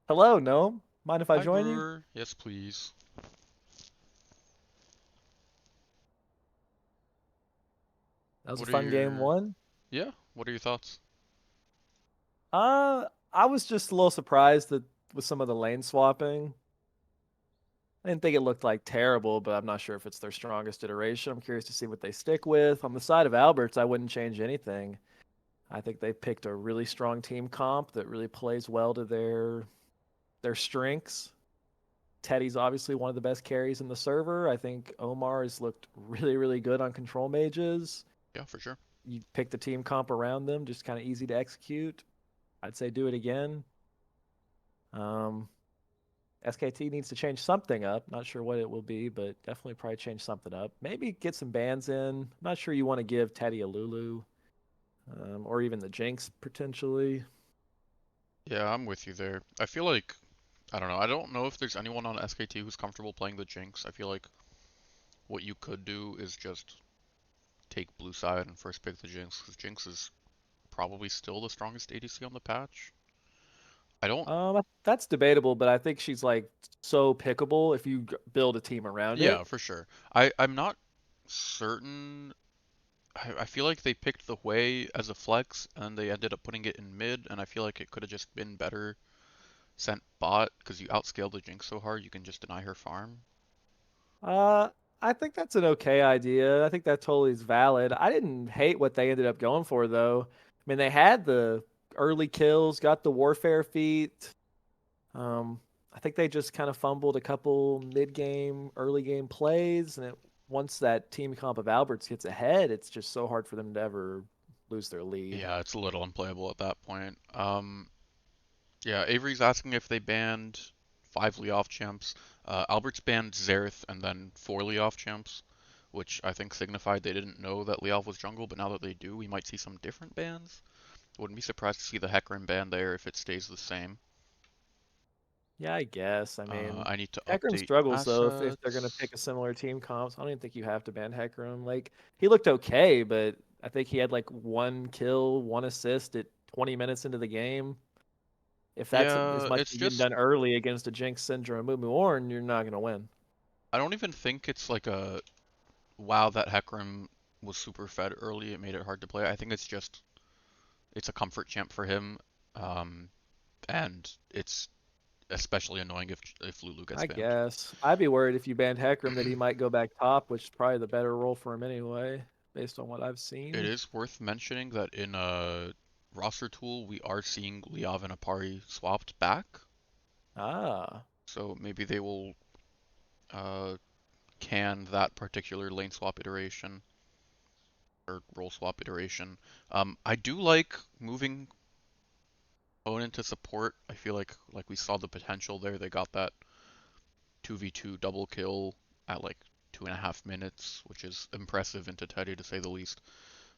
Hello, Gnome. Mind if I Hi, join you? Brewer. Yes, please. That was a What are fun game your... one. Yeah, what are your thoughts? I was just a little surprised that with some of the lane swapping. I didn't think it looked like terrible, but I'm not sure if it's their strongest iteration. I'm curious to see what they stick with. On the side of Alberts, I wouldn't change anything. I think they picked a really strong team comp that really plays well to their strengths. Teddy's obviously one of the best carries in the server. I think Omar has looked really, really good on control mages. Yeah, for sure. You pick the team comp around them, just kind of easy to execute. I'd say do it again. Um, SKT needs to change something up. Not sure what it will be, but definitely probably change something up. Maybe get some bans in. Not sure you want to give Teddy a Lulu, or even the Jinx potentially. Yeah, I'm with you there. I feel like, I don't know. I don't know if there's anyone on SKT who's comfortable playing the Jinx. I feel like what you could do is just take blue side and first pick the Jinx, because Jinx is probably still the strongest ADC on the patch. I don't. That's debatable, but I think she's like so pickable if you build a team around Yeah, it. for sure. I'm not certain. I feel like they picked the Hui as a flex and they ended up putting it in mid, and I feel like it could have just been better sent bot because you outscale the Jinx so hard you can just deny her farm. Uh, I think that's an okay idea. I think that totally is valid. I didn't hate what they ended up going for though. I mean, they had the early kills, got the warfare feat. I think they just kind of fumbled a couple mid-game, early game plays, and once that team comp of Alberts gets ahead, it's just so hard for them to ever lose their lead. Yeah, it's a little unplayable at that point. Yeah, Avery's asking if they banned 5 Leoff champs. Albert's banned Xerath and then 4 Leoff champs, which I think signified they didn't know that Leoff was jungle, but now that they do, we might see some different bans. Wouldn't be surprised to see the Hecarim ban there if it stays the same. Yeah, I guess. I mean, I need to Hecarim update struggles though. If they're gonna assets. pick a similar team comps, I don't even think you have to ban Hecarim. Like he looked okay, but I think he had like one kill, one assist at 20 minutes into the game. If that's as Yeah, much it's as getting just done early against a Jinx Syndrome Mumu Ornn, you're not gonna win. I don't even think it's like a wow that Hecarim was super fed early. It made it hard to play. I think it's just it's a comfort champ for him, um, and it's especially annoying if Lulu gets I banned. guess I'd be worried if you banned Hecarim that he might go back top, which is probably the better role for him anyway, based on what I've It seen. is worth mentioning that in a roster tool we are seeing Liav and Apari swapped back, Ah, so maybe they will uh, can that particular lane swap iteration or role swap iteration. I do like moving Owen to support. I feel like we saw the potential there. They got that 2v2 double kill at like 2.5 minutes, which is impressive into Teddy to say the least.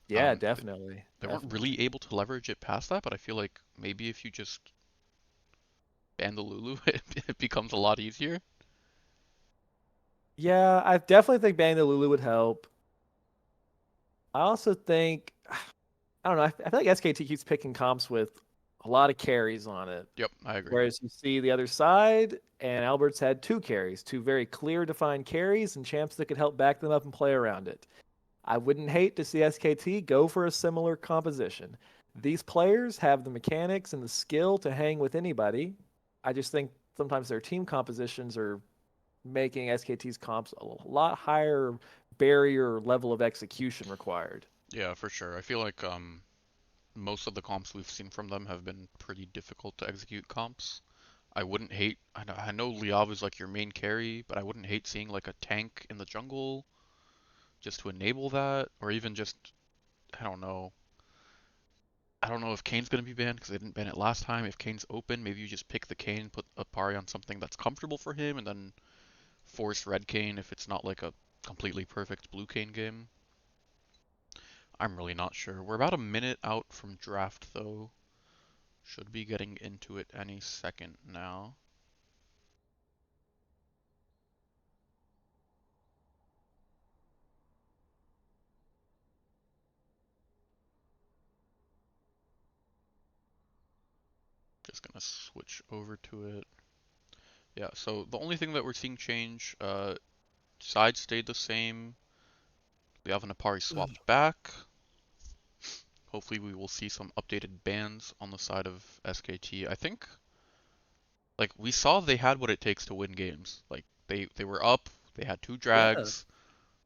yeah, Um, definitely, they weren't definitely. really able to leverage it past that, but I feel like maybe if you just ban the Lulu, it becomes a lot easier. Yeah, I definitely think banning the Lulu would help. I also think I don't know. I feel like SKT keeps picking comps with a lot of carries on it. Yep, I agree. Whereas you see the other side, and Albert's had two carries, two very clear, defined carries, and champs that could help back them up and play around it. I wouldn't hate to see SKT go for a similar composition. These players have the mechanics and the skill to hang with anybody. I just think sometimes their team compositions are making SKT's comps a lot higher barrier level of execution required. Yeah, for sure. I feel like most of the comps we've seen from them have been pretty difficult to execute comps. I wouldn't hate. I know Liav is like your main carry, but I wouldn't hate seeing like a tank in the jungle just to enable that, or even just I don't know. I don't know if Kane's gonna be banned because they didn't ban it last time. If Kane's open, maybe you just pick the Kane, put Apari on something that's comfortable for him, and then force red Kane if it's not like a completely perfect blue Kane game. I'm really not sure. We're about a minute out from draft though. Should be getting into it any second now. Just gonna switch over to it. Yeah, so the only thing that we're seeing change, side stayed the same. We have an Apari swapped back. Hopefully we will see some updated bans on the side of SKT. I think like we saw they had what it takes to win games. Like they were up, they had 2 drags. Yeah.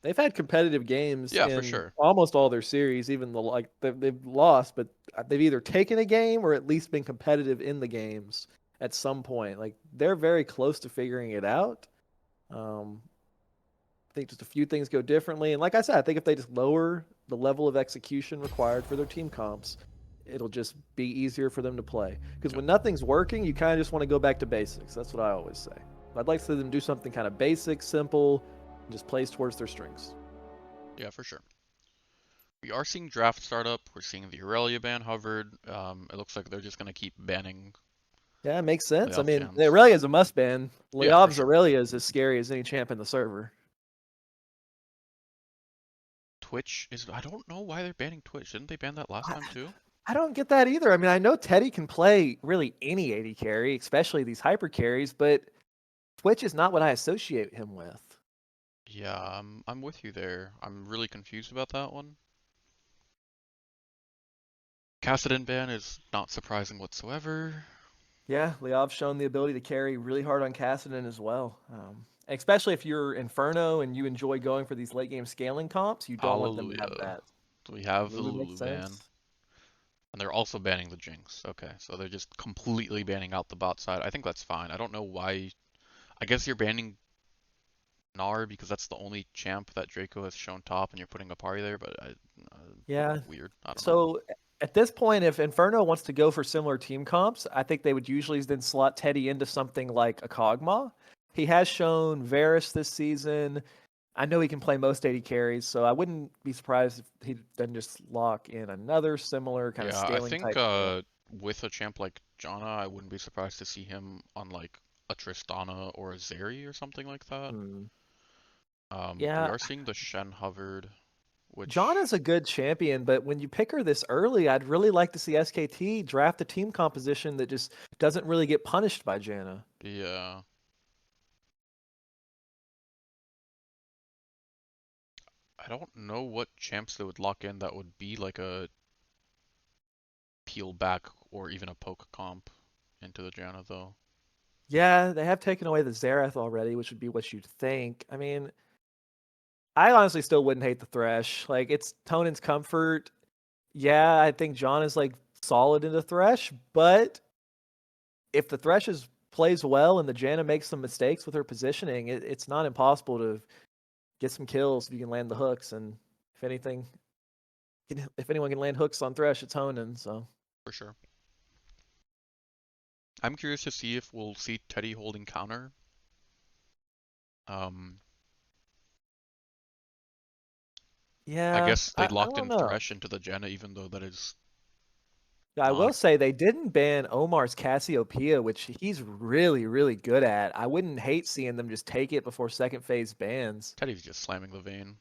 They've had competitive games Yeah, for in sure. almost all their series, even the like they've lost, but they've either taken a game or at least been competitive in the games at some point. Like they're very close to figuring it out. Um, I think just a few things go differently, and like I said, I think if they just lower the level of execution required for their team comps, it'll just be easier for them to play. Because Yep. when nothing's working, you kind of just want to go back to basics. That's what I always say. I'd like to see them do something kind of basic, simple, and just plays towards their strengths. Yeah, for sure. We are seeing draft startup. We're seeing the Aurelia ban hovered. It looks like they're just gonna keep banning Yeah, it makes sense. I playoff mean, gens. Aurelia is a must ban. Yeah, for Leov's sure. Aurelia is as scary as any champ in the server. Twitch is. I don't know why they're banning Twitch. Didn't they ban that last I, time too? I don't get that either. I mean, I know Teddy can play really any AD carry, especially these hyper carries, but Twitch is not what I associate him with. Yeah, I'm with you there. I'm really confused about that one. Kassadin ban is not surprising whatsoever. Yeah, Leov's shown the ability to carry really hard on Kassadin as well. Especially if you're Inferno and you enjoy going for these late game scaling comps, you don't want them to have Hallelujah. that. So we have the Lulu makes Lulu ban. sense. And they're also banning the Jinx. Okay, so they're just completely banning out the bot side. I think that's fine. I don't know why. I guess you're banning Gnar because that's the only champ that Draco has shown top, and you're putting a party there. But Yeah. weird. I don't know. So at this point, if Inferno wants to go for similar team comps, I think they would usually then slot Teddy into something like a Kog'Maw. He has shown Varus this season. I know he can play most AD carries, so I wouldn't be surprised if he then just lock in another similar kind of Yeah, I scaling think type champ. with a champ like Janna, I wouldn't be surprised to see him on like a Tristana or a Zeri or something like that. Hmm. We Yeah, are seeing the Shen hovered, John which is a good champion, but when you pick her this early, I'd really like to see SKT draft a team composition that just doesn't really get punished by Janna. yeah, I don't know what champs they would lock in that would be like a peel back or even a poke comp into the Janna though. Yeah, they have taken away the Xerath already, which would be what you'd think. I mean, I honestly still wouldn't hate the Thresh. Like, it's Tonan's comfort. Yeah, I think John is like solid into Thresh, but if the Thresh plays well and the Janna makes some mistakes with her positioning, it's not impossible to get some kills if you can land the hooks. And if anything, if anyone can land hooks on Thresh, it's Honan. So For sure. I'm curious to see if we'll see Teddy holding counter. Um, I yeah, guess they I locked don't in know. Thresh into the Janna even though that is I will not. say they didn't ban Omar's Cassiopeia, which he's really, really good at. I wouldn't hate seeing them just take it before second phase bans. Teddy's just slamming the vein.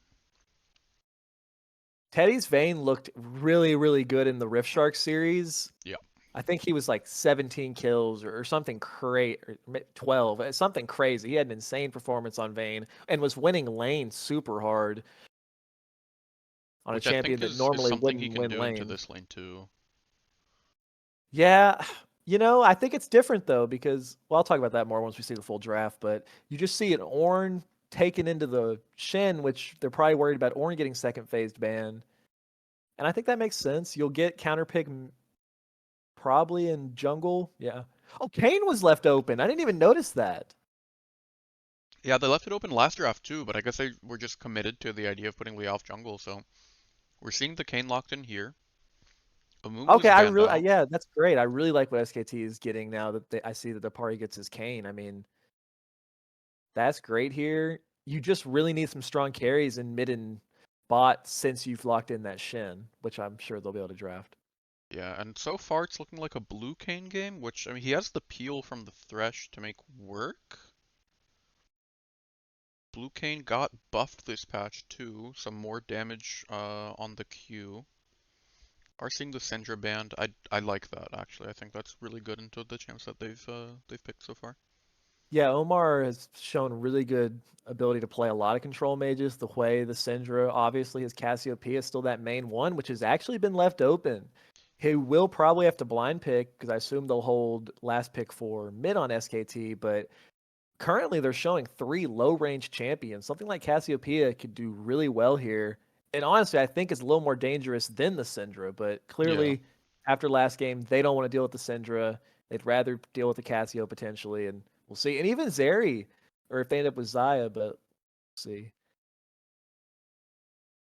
Teddy's Vayne looked really, really good in the Rift Shark series. Yeah. I think he was like 17 kills or something crazy, 12, something crazy. He had an insane performance on Vayne and was winning lane super hard on a Which I champion think that is normally something he wouldn't can win do into lane. this lane too. Yeah, I think it's different though because well, I'll talk about that more once we see the full draft. But you just see an Ornn taken into the Shen, which they're probably worried about Ornn getting second phased ban, and I think that makes sense. You'll get counterpick probably in jungle. Yeah. Oh, Kane was left open. I didn't even notice that. Yeah, they left it open last draft too, but I guess they were just committed to the idea of putting Lee off jungle, so we're seeing the Kayn locked in here. Amumu Okay, is banned out. yeah, that's great. I really like what SKT is getting now that I see that the party gets his Kane. I mean, that's great here. You just really need some strong carries in mid and bot since you've locked in that Shin, which I'm sure they'll be able to draft. Yeah, and so far it's looking like a blue Kayn game, which, I mean, he has the peel from the Thresh to make work. Blue Kayn got buffed this patch too, some more damage on the Q. Are seeing the Syndra banned. I like that actually. I think that's really good into the champs that they've picked so far. Yeah, Omar has shown really good ability to play a lot of control mages. The way the Syndra, obviously his Cassiopeia is still that main one, which has actually been left open. He will probably have to blind pick because I assume they'll hold last pick for mid on SKT, but currently they're showing 3 low range champions. Something like Cassiopeia could do really well here. And honestly, I think it's a little more dangerous than the Syndra, but Yeah. clearly after last game, they don't want to deal with the Syndra. They'd rather deal with the Cassio potentially, and we'll see. And even Zeri, or if they end up with Zaya, but we'll see.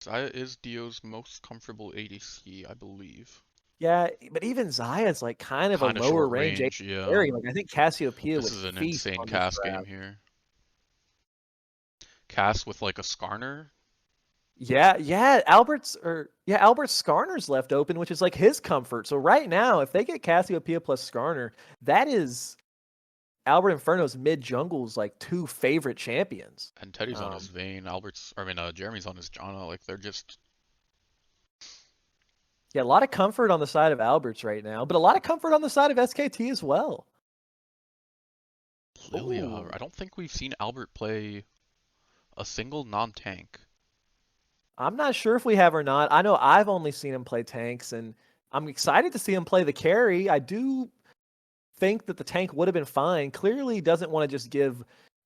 Zaya is Dio's most comfortable ADC, I believe. Yeah, but even Zaya's like kind of a Kind of lower short range range, yeah. carry. Like I think Cassiopeia This would is an feast insane on this cast game draft. here. Cast with like a Skarner. Albert's Skarner's left open, which is like his comfort. So right now, if they get Cassiopeia plus Skarner, that is Albert Inferno's mid jungle's like two favorite champions. And Teddy's on his Um, Vayne. Jeremy's on his Janna. Like they're just yeah, a lot of comfort on the side of Albert's right now, but a lot of comfort on the side of SKT as well. Lilia. Ooh, I don't think we've seen Albert play a single non-tank. I'm not sure if we have or not. I know I've only seen him play tanks, and I'm excited to see him play the carry. I do think that the tank would have been fine. Clearly, doesn't want to just give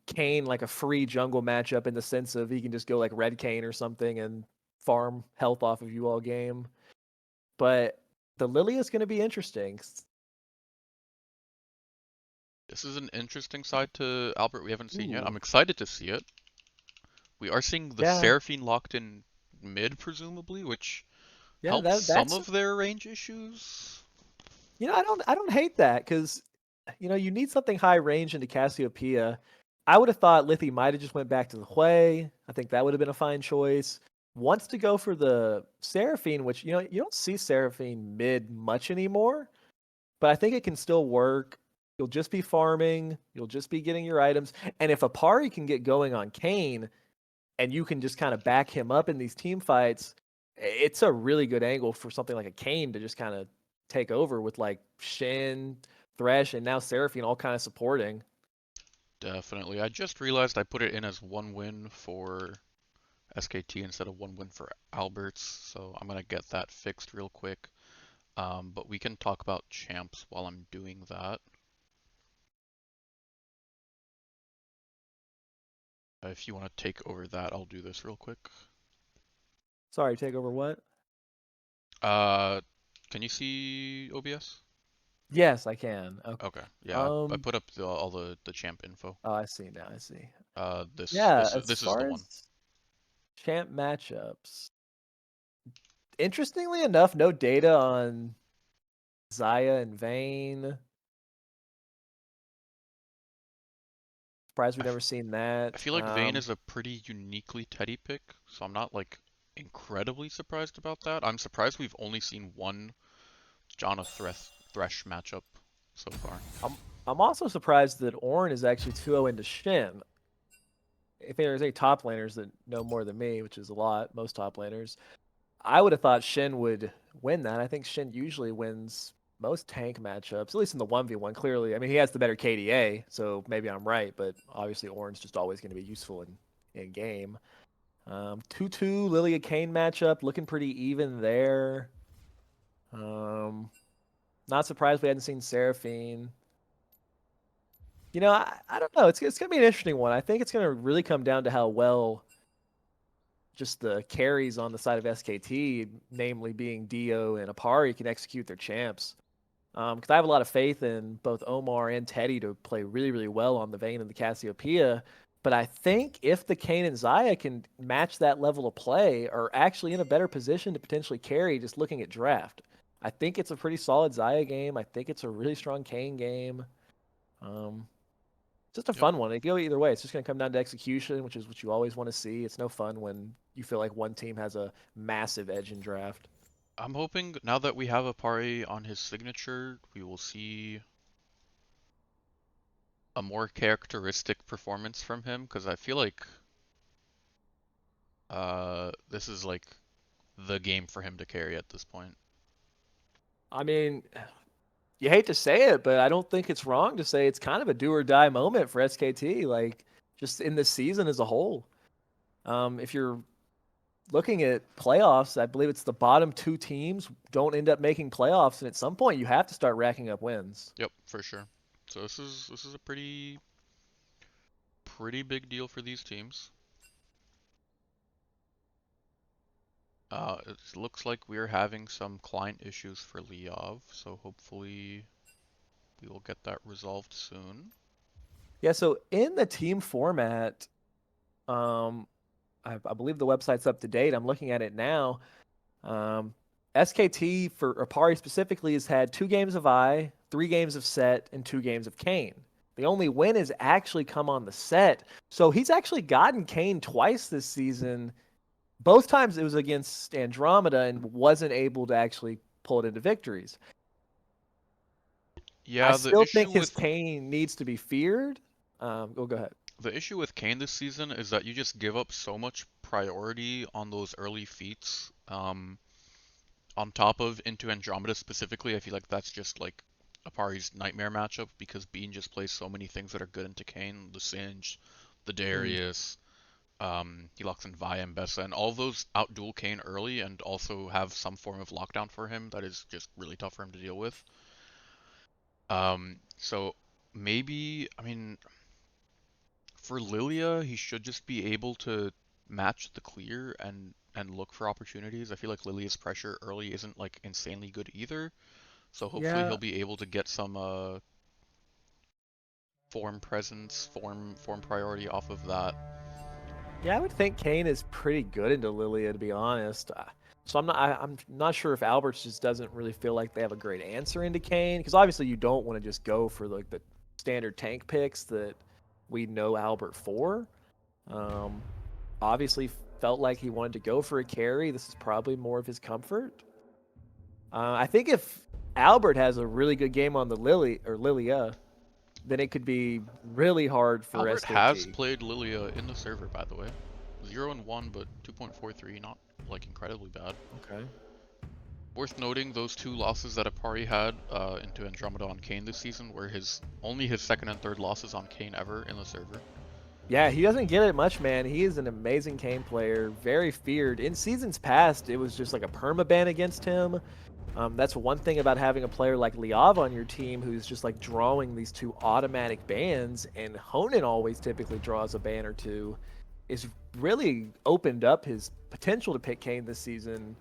Kane like a free jungle matchup in the sense of he can just go like red Kane or something and farm health off of you all game. But the Lily is going to be interesting. This is an interesting side to Albert we haven't seen yet. Ooh, I'm excited to see it. We are seeing the yeah, Seraphine locked in mid, presumably, which yeah. helps some That's of their range issues. I don't hate that because you need something high range into Cassiopeia. I would have thought Lithy might have just went back to the Hui. I think that would have been a fine choice. Wants to go for the Seraphine, which you don't see Seraphine mid much anymore, but I think it can still work. You'll just be farming, you'll just be getting your items, and if Apari can get going on Kane, and you can just kind of back him up in these team fights, it's a really good angle for something like a Kane to just kind of take over with like Shin, Thresh, and now Seraphine all kind of supporting. Definitely. I just realized I put it in as one win for SKT instead of one win for Alberts, so I'm gonna get that fixed real quick. But we can talk about champs while I'm doing that. If you want to take over that, I'll do this real quick. Sorry, take over what? Uh, can you see OBS? Yes, I can. Okay. Okay, yeah, I Um. put up all the champ info. Oh, I see now. I see. This Yeah, this as this is the far one. as champ matchups, interestingly enough, no data on Zaya and Vayne. Surprised I, we've f- never seen I that. feel like Vayne is a pretty uniquely Teddy pick, so I'm not like incredibly surprised about that. I'm surprised we've only seen one Janna Thresh matchup so far. I'm I'm also surprised that Ornn is actually 2-0 into Shin. If there's any top laners that know more than me, which is a lot, most top laners, I would have thought Shin would win that. I think Shin usually wins most tank matchups, at least in the 1v1, clearly. I mean, he has the better KDA, so maybe I'm right, but obviously Ornn's just always going to be useful in game. 2-2 Lilia Kane matchup, looking pretty even there. Um, Not surprised we hadn't seen Seraphine. I don't know. It's going to be an interesting one. I think it's going to really come down to how well just the carries on the side of SKT, namely being Dio and Apari, can execute their champs. Because I have a lot of faith in both Omar and Teddy to play really, really well on the Vayne and the Cassiopeia. But I think if the Kane and Zaya can match that level of play, are actually in a better position to potentially carry just looking at draft. I think it's a pretty solid Zaya game. I think it's a really strong Kane game. Um, just a Yep. fun one. It can go either way. It's just going to come down to execution, which is what you always want to see. It's no fun when you feel like one team has a massive edge in draft. I'm hoping now that we have Apari on his signature, we will see a more characteristic performance from him because I feel like this is like the game for him to carry at this point. I mean, you hate to say it, but I don't think it's wrong to say it's kind of a do or die moment for SKT, like just in the season as a whole. If you're looking at playoffs, I believe it's the bottom two teams don't end up making playoffs, and at some point you have to start racking up wins. Yep, for sure. So this is a pretty big deal for these teams. It looks like we're having some client issues for Liav, so hopefully we will get that resolved soon. Yeah, so in the team format, um, I believe the website's up to date. I'm looking at it now. Um, SKT for Apari specifically has had 2 games of I, 3 games of Set, and 2 games of Kane. The only win has actually come on the Set. So he's actually gotten Kane twice this season. Both times it was against Andromeda and wasn't able to actually pull it into victories. I Yeah, the still think issue his with Kane needs to be feared. Go ahead. the issue with Kane this season is that you just give up so much priority on those early feats. On top of Into Andromeda specifically, I feel like that's just like Apari's nightmare matchup because Bean just plays so many things that are good into Kane, the Singe, the Mm. Darius, he locks in Vi and Bessa, and all of those outduel Kane early and also have some form of lockdown for him that is just really tough for him to deal with. So maybe, I mean, for Lilia, he should just be able to match the clear and look for opportunities. I feel like Lilia's pressure early isn't like insanely good either. So hopefully Yeah, he'll be able to get some form presence, form priority off of that. yeah, I would think Kane is pretty good into Lilia, to be honest. So I'm not sure if Alberts just doesn't really feel like they have a great answer into Kane, because obviously you don't want to just go for like the standard tank picks that we know Albert for. Um, Obviously felt like he wanted to go for a carry. This is probably more of his comfort. I think if Albert has a really good game on the Lilia, then it could be really hard for Albert has SKT. played Lilia in the server, by the way. 0-1, but 2.43, not like incredibly bad. Okay. Worth noting, those 2 losses that Apari had into Andromeda on Kane this season were only his second and third losses on Kane ever in the server. Yeah, he doesn't get it much, man. He is an amazing Kane player, very feared. In seasons past, it was just like a permaban against him. That's one thing about having a player like Liav on your team who's just like drawing these 2 automatic bans, and Honan always typically draws a ban or 2, is really opened up his potential to pick Kane this season.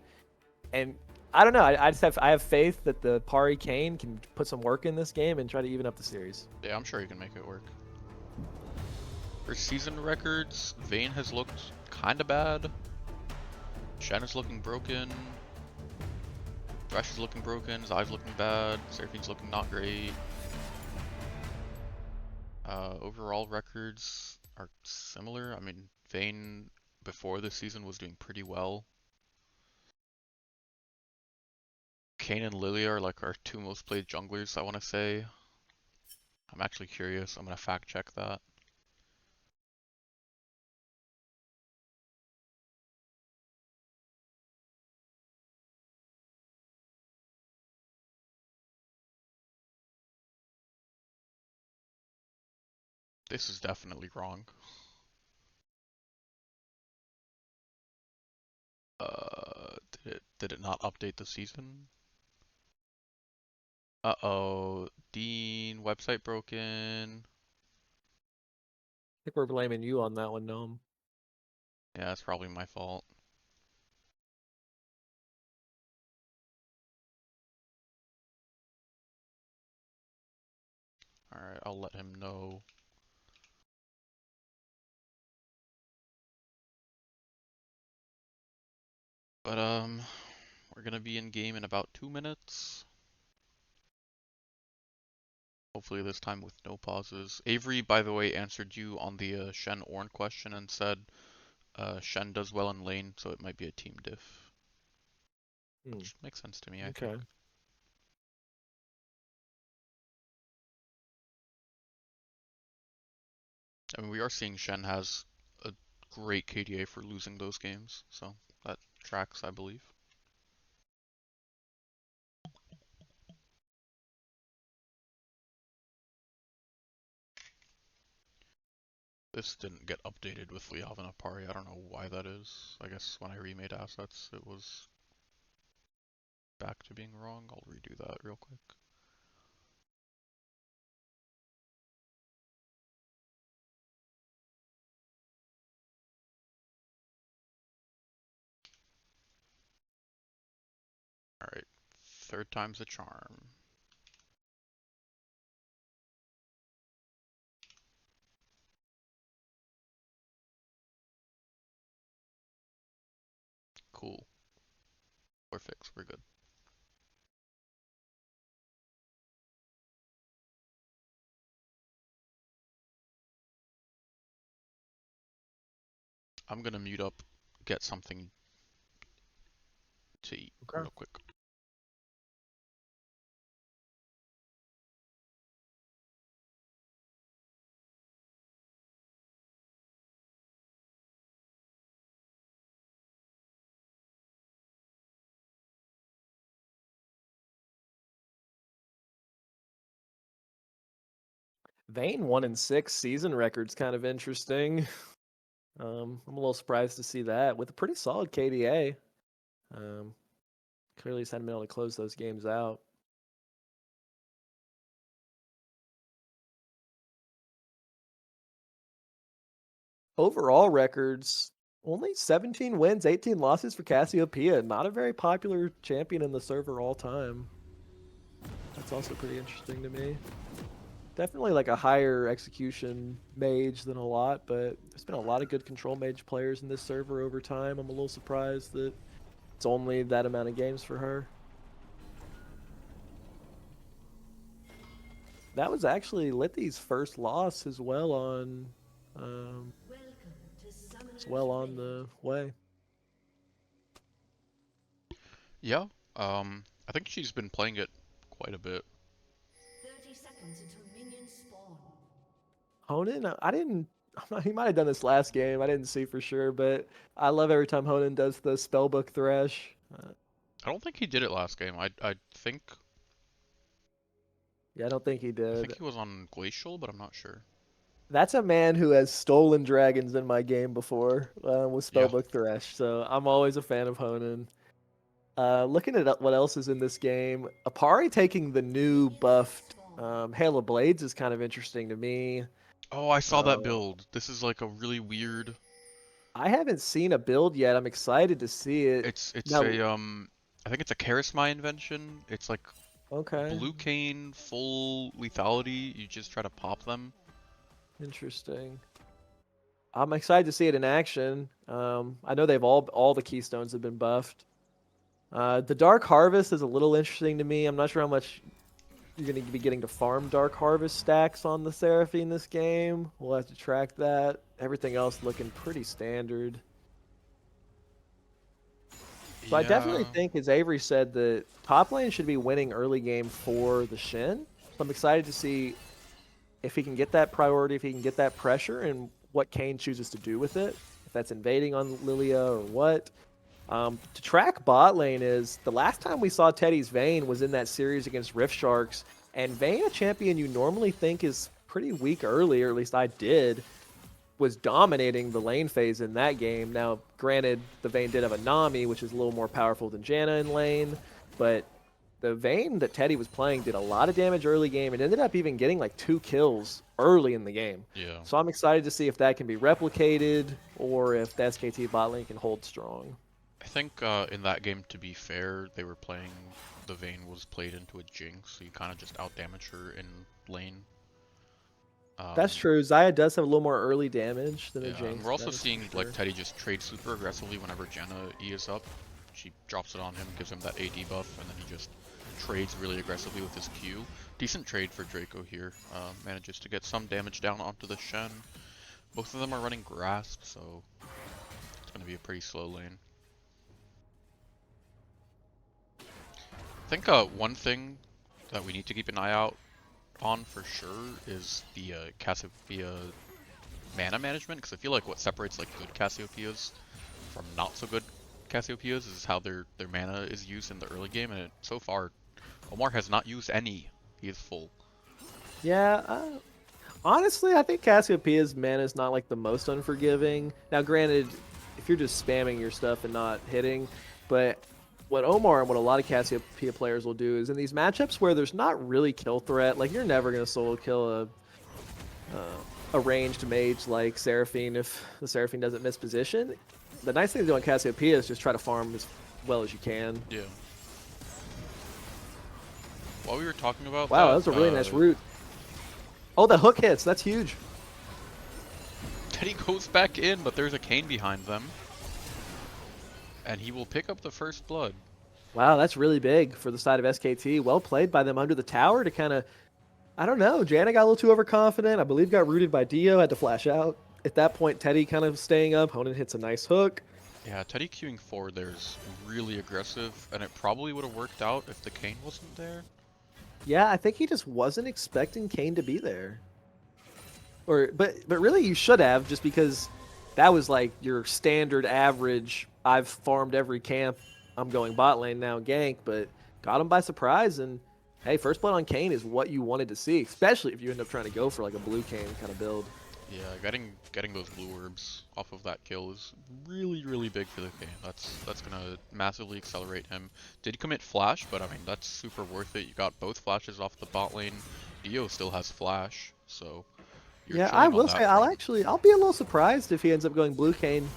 And I don't know, I have faith that the Pari Kane can put some work in this game and try to even up the series. Yeah, I'm sure he can make it work. For season records, Vayne has looked kinda bad. Shen is looking broken. Thresh is looking broken. Zai's looking bad. Seraphine's looking not great. Overall records are similar. I mean, Vayne before this season was doing pretty well. Kayn and Lilia are like our 2 most played junglers, I want to say. I'm actually curious. I'm going to fact check that. This is definitely wrong. Did it not update the season? Uh-oh. Dean, website broken. I think we're blaming you on that one, Gnome. Yeah, it's probably my fault. Alright, I'll let him know. But, we're gonna be in game in about 2 minutes. Hopefully this time with no pauses. Avery, by the way, answered you on the Shen Ornn question and said Shen does well in lane, so it might be a team diff. Which makes sense to me, I think. Okay. I mean, we are seeing Shen has a great KDA for losing those games, so that tracks, I believe. This didn't get updated with Liav and Apari. I don't know why that is. I guess when I remade assets, it was back to being wrong. I'll redo that real quick. Alright, third time's a charm. Cool. We're fixed. We're good. I'm gonna mute up, get something to eat Okay. real quick. Vayne 1-6 season record's kind of interesting. I'm a little surprised to see that with a pretty solid KDA. Clearly just hadn't been able to close those games out. Overall records, only 17 wins, 18 losses for Cassiopeia. Not a very popular champion in the server all time. That's also pretty interesting to me. Definitely like a higher execution mage than a lot, but there's been a lot of good control mage players in this server over time. I'm a little surprised that it's only that amount of games for her. That was actually Lithy's first loss as well on the way. Yeah, I think she's been playing it quite a bit. 30 seconds until minions spawn. Honan, he might have done this last game. I didn't see for sure, but I love every time Honan does the spellbook thresh. I don't think he did it last game. I think Yeah, I don't think he I did. think he was on Glacial, but I'm not sure. That's a man who has stolen dragons in my game before with Yeah. spellbook thresh, so I'm always a fan of Honan. Looking at what else is in this game, Apari taking the new buffed Hail of Blades is kind of interesting to me. Oh, I saw that Uh, build. This is like a really weird. I haven't seen a build yet. I'm excited to see it. It's Now, a I think it's a Charisma invention. It's like okay, blue cane, full lethality. You just try to pop them. interesting. I'm excited to see it in action. I know they've all the keystones have been buffed. The Dark Harvest is a little interesting to me. I'm not sure how much you're going to be getting to farm Dark Harvest stacks on the Seraphine this game. We'll have to track that. Everything else looking pretty standard. So I definitely Yeah. think, as Avery said, that top lane should be winning early game for the Shin. So I'm excited to see if he can get that priority, if he can get that pressure, and what Kane chooses to do with it. If that's invading on Lilia or what. To track bot lane is the last time we saw Teddy's Vayne was in that series against Rift Sharks, and Vayne, a champion you normally think is pretty weak early, or at least I did, was dominating the lane phase in that game. Now, granted, the Vayne did have a Nami, which is a little more powerful than Janna in lane, but the Vayne that Teddy was playing did a lot of damage early game and ended up even getting like 2 kills early in the game. Yeah. So I'm excited to see if that can be replicated or if the SKT bot lane can hold strong. I think in that game, to be fair, they were playing. The Vayne was played into a Jinx, so you kind of just outdamage her in lane. That's true. Xayah does have a little more early damage than a Yeah, Jinx. and we're also that is for seeing sure. like Teddy just trade super aggressively whenever Janna E is up. She drops it on him, gives him that AD buff, and then he just trades really aggressively with his Q. Decent trade for Draco here. Manages to get some damage down onto the Shen. Both of them are running Grasp, so it's going to be a pretty slow lane. I think one thing that we need to keep an eye out on for sure is the Cassiopeia mana management, because I feel like what separates like good Cassiopeias from not so good Cassiopeias is how their mana is used in the early game, and so far Omar has not used any. He is full. Yeah, honestly, I think Cassiopeia's mana is not like the most unforgiving. Now, granted, if you're just spamming your stuff and not hitting, but what Omar and what a lot of Cassiopeia players will do is in these matchups where there's not really kill threat, like you're never gonna solo kill a ranged mage like Seraphine if the Seraphine doesn't miss position. The nice thing to do on Cassiopeia is just try to farm as well as you can. Yeah. While we were talking about Wow, that was a really nice route. Oh, the hook hits. That's huge. Teddy goes back in, but there's a Kayn behind them. And he will pick up the first blood. Wow, that's really big for the side of SKT. Well played by them under the tower to kind of, I don't know. Janna got a little too overconfident. I believe got rooted by Dio, had to flash out. At that point, Teddy kind of staying up. Honan hits a nice hook. Yeah, Teddy queuing forward there's really aggressive, and it probably would have worked out if the Kane wasn't there. Yeah, I think he just wasn't expecting Kane to be there. But really you should have, just because that was like your standard average. I've farmed every camp. I'm going bot lane now gank, but got him by surprise. And hey, first blood on Kane is what you wanted to see, especially if you end up trying to go for like a blue Kane kind of build. Yeah, getting those blue orbs off of that kill is really big for the Kane. That's gonna massively accelerate him. Did commit flash, but I mean that's super worth it. You got both flashes off the bot lane. Dio still has flash, so you're Yeah, I chilling on will that say front. I'll be a little surprised if he ends up going blue Kane,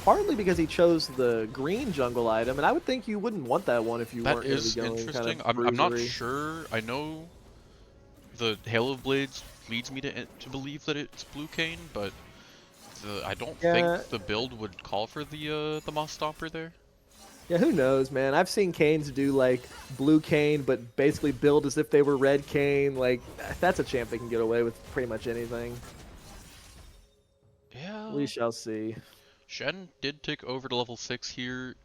partly because he chose the green jungle item, and I would think you wouldn't want that one if you That weren't going to be is going interesting. kind of I'm not bruisery. sure. I know the Halo of Blades leads me to believe that it's blue Kane, but I don't Yeah, think the build would call for the Moss Stomper there. yeah, who knows, man? I've seen Canes do like blue Kane, but basically build as if they were red Kane. Like that's a champ they can get away with pretty much anything. We Yeah. shall see. Shen did take over to level 6 here,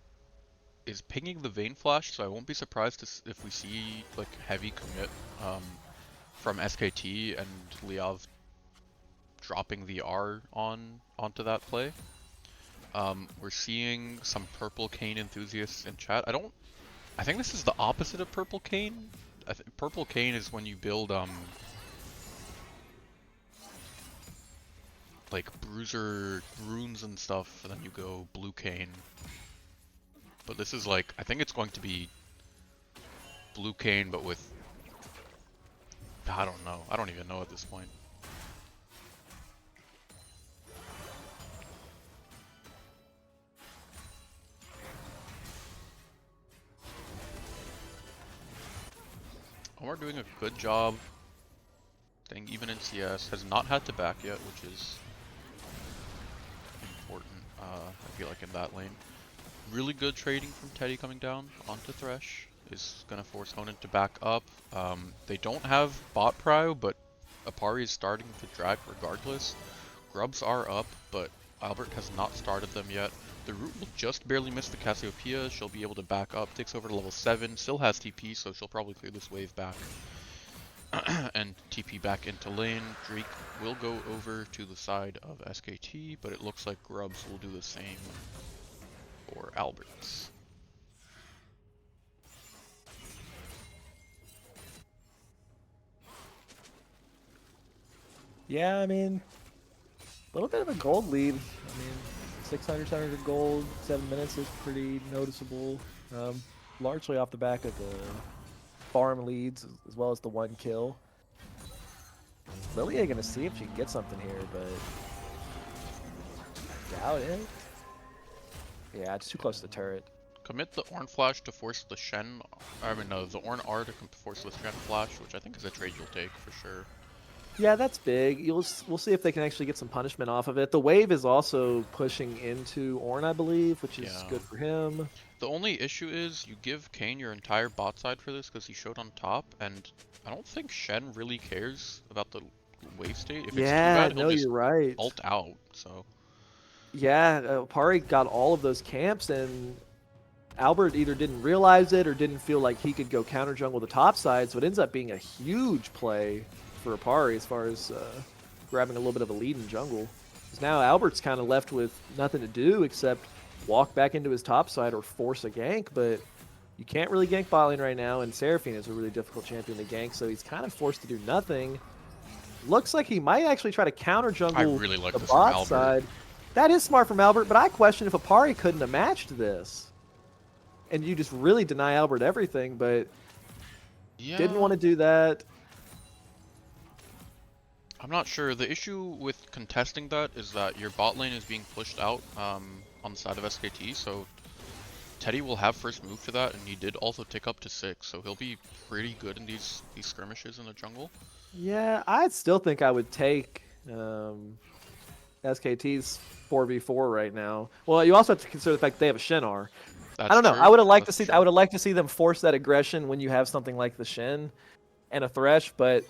is pinging the Vayne Flash, so I won't be surprised if we see like heavy commit from SKT and Liav dropping the R onto that play. We're seeing some purple Kane enthusiasts in chat. I think this is the opposite of purple Kane. Purple Kane is when you build like bruiser runes and stuff, and then you go blue Kane. But this is like, I think it's going to be blue Kane, but with, I don't know. I don't even know at this point. Omar doing a good job staying even in CS. Has not had to back yet, which is important, I feel like, in that lane. Really good trading from Teddy coming down onto Thresh. Is going to force Honan to back up. They don't have bot prio, but Apari is starting to drag regardless. Grubs are up, but Albert has not started them yet. The root will just barely miss the Cassiopeia. She'll be able to back up, takes over to level 7, still has TP, so she'll probably clear this wave back. And TP back into lane. Drake will go over to the side of SKT, but it looks like Grubs will do the same for Alberts. Yeah, I mean, a little bit of a gold lead. I mean, 600, 700 gold, 7 minutes is pretty noticeable. Largely off the back of the farm leads as well as the 1 kill. Lilia gonna see if she can get something here, but doubt it. Yeah, it's too close to the turret. Commit the Ornn Flash to force the Shen, I mean no, the Ornn R to force the Shen Flash, which I think is a trade you'll take for sure. Yeah, that's big. We'll see if they can actually get some punishment off of it. The wave is also pushing into Ornn, I believe, which is Yeah. good for him. The only issue is you give Kane your entire bot side for this because he showed on top, and I don't think Shen really cares about the wave state. If it's too Yeah, bad, he'll no, just you're right. ult out, so. Yeah, Pari got all of those camps, and Albert either didn't realize it or didn't feel like he could go counter jungle the top side, so it ends up being a huge play for Apari as far as grabbing a little bit of a lead in jungle. Because now Albert's kind of left with nothing to do except walk back into his top side or force a gank, but you can't really gank bot lane right now, and Seraphine is a really difficult champion to gank, so he's kind of forced to do nothing. Looks like he might actually try to counter I jungle really like the this from bot Albert. side. That is smart from Albert, but I question if Apari couldn't have matched this. And you just really deny Albert everything, but Yeah. didn't want to do that. I'm not sure. The issue with contesting that is that your bot lane is being pushed out on the side of SKT, so Teddy will have first move to that, and he did also tick up to 6, so he'll be pretty good in these skirmishes in the jungle. Yeah, I still think I would take SKT's 4v4 right now. Well, you also have to consider the fact that they have a Shenar. That's I don't know. true. I would have liked to That's see. true. I would have liked to see them force that aggression when you have something like the Shin and a Thresh, but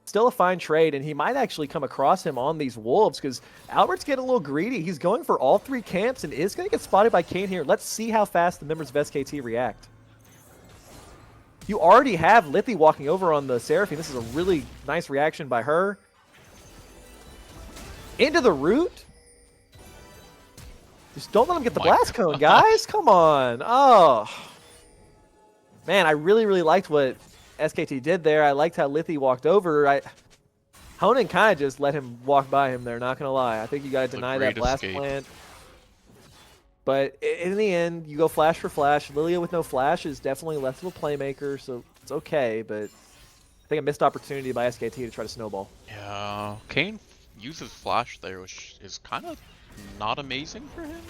still a fine trade. And he might actually come across him on these wolves because Albert's getting a little greedy. He's going for all 3 camps and is going to get spotted by Kane here. Let's see how fast the members of SKT react. You already have Lithy walking over on the Seraphine. This is a really nice reaction by her. Into the root. Just don't let him get the My blast cone, God. guys. Come on. Oh. Man, I really, really liked what SKT did there. I liked how Lithy walked over. Honan kind of just let him walk by him there, not going to lie. I think you got to It's a deny that great blast escape. plant. But in the end, you go flash for flash. Lilia with no flash is definitely less of a playmaker, so it's okay. But I think a missed opportunity by SKT to try to snowball. Yeah, Kane uses flash there, which is kind of not amazing for him.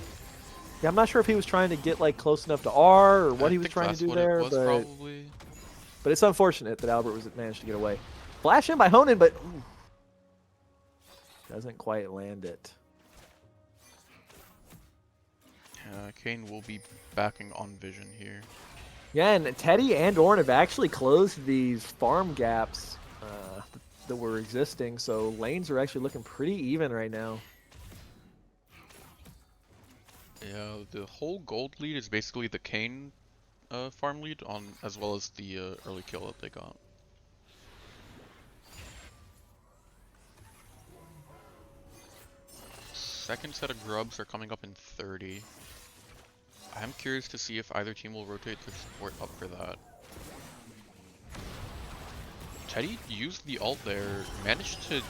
Yeah, I'm not sure if he was trying to get like close enough to R or what I he was think trying to that's do what there, it was probably. but it's unfortunate that Albert managed to get away. Flash in by Honan, but ooh, doesn't quite land it. Kane will be backing on vision here. Yeah, and Teddy and Ornn have actually closed these farm gaps that were existing, so lanes are actually looking pretty even right now. Yeah, the whole gold lead is basically the Kane farm lead, as well as the early kill that they got. Second set of grubs are coming up in 30. I'm curious to see if either team will rotate their support up for that. Teddy used the ult there, managed to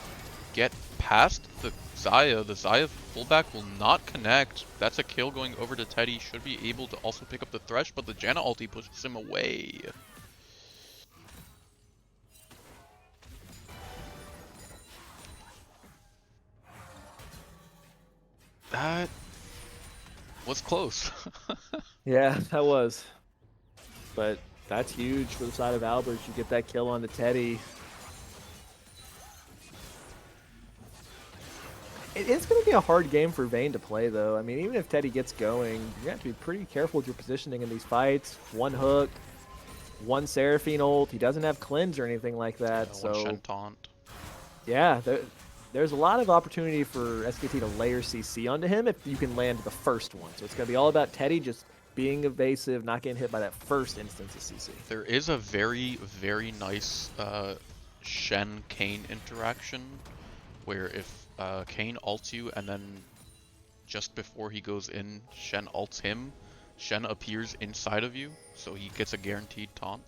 get past the Xayah. The Xayah fullback will not connect. That's a kill going over to Teddy. Should be able to also pick up the Thresh, but the Janna ulti pushes him away. That was close. Yeah, that was. But that's huge for the side of Albert. You get that kill on the Teddy. It's going to be a hard game for Vayne to play, though. I mean, even if Teddy gets going, you have to be pretty careful with your positioning in these fights. One hook, one Seraphine ult. He doesn't have cleanse or anything like that. One So, Shen taunt. yeah, there's a lot of opportunity for SKT to layer CC onto him if you can land the first one. So it's going to be all about Teddy just being evasive, not getting hit by that first instance of CC. There is a very, very nice Shen-Kane interaction where if Kane ults you and then just before he goes in, Shen ults him, Shen appears inside of you, so he gets a guaranteed taunt.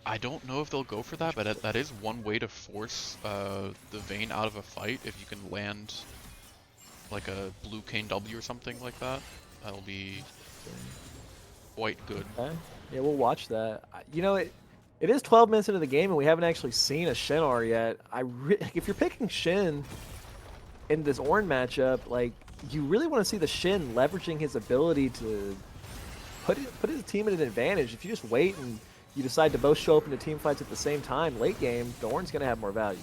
I don't know if they'll go for that, but that is one way to force the Vayne out of a fight if you can land like a blue Kane W or something like that. That'll be quite good. Okay. Yeah, we'll watch that. You know, it is 12 minutes into the game, and we haven't actually seen a Shen R yet. If you're picking Shen in this Ornn matchup, like, you really want to see the Shen leveraging his ability to put his team at an advantage. If you just wait and you decide to both show up into team fights at the same time, late game, the Ornn's going to have more value.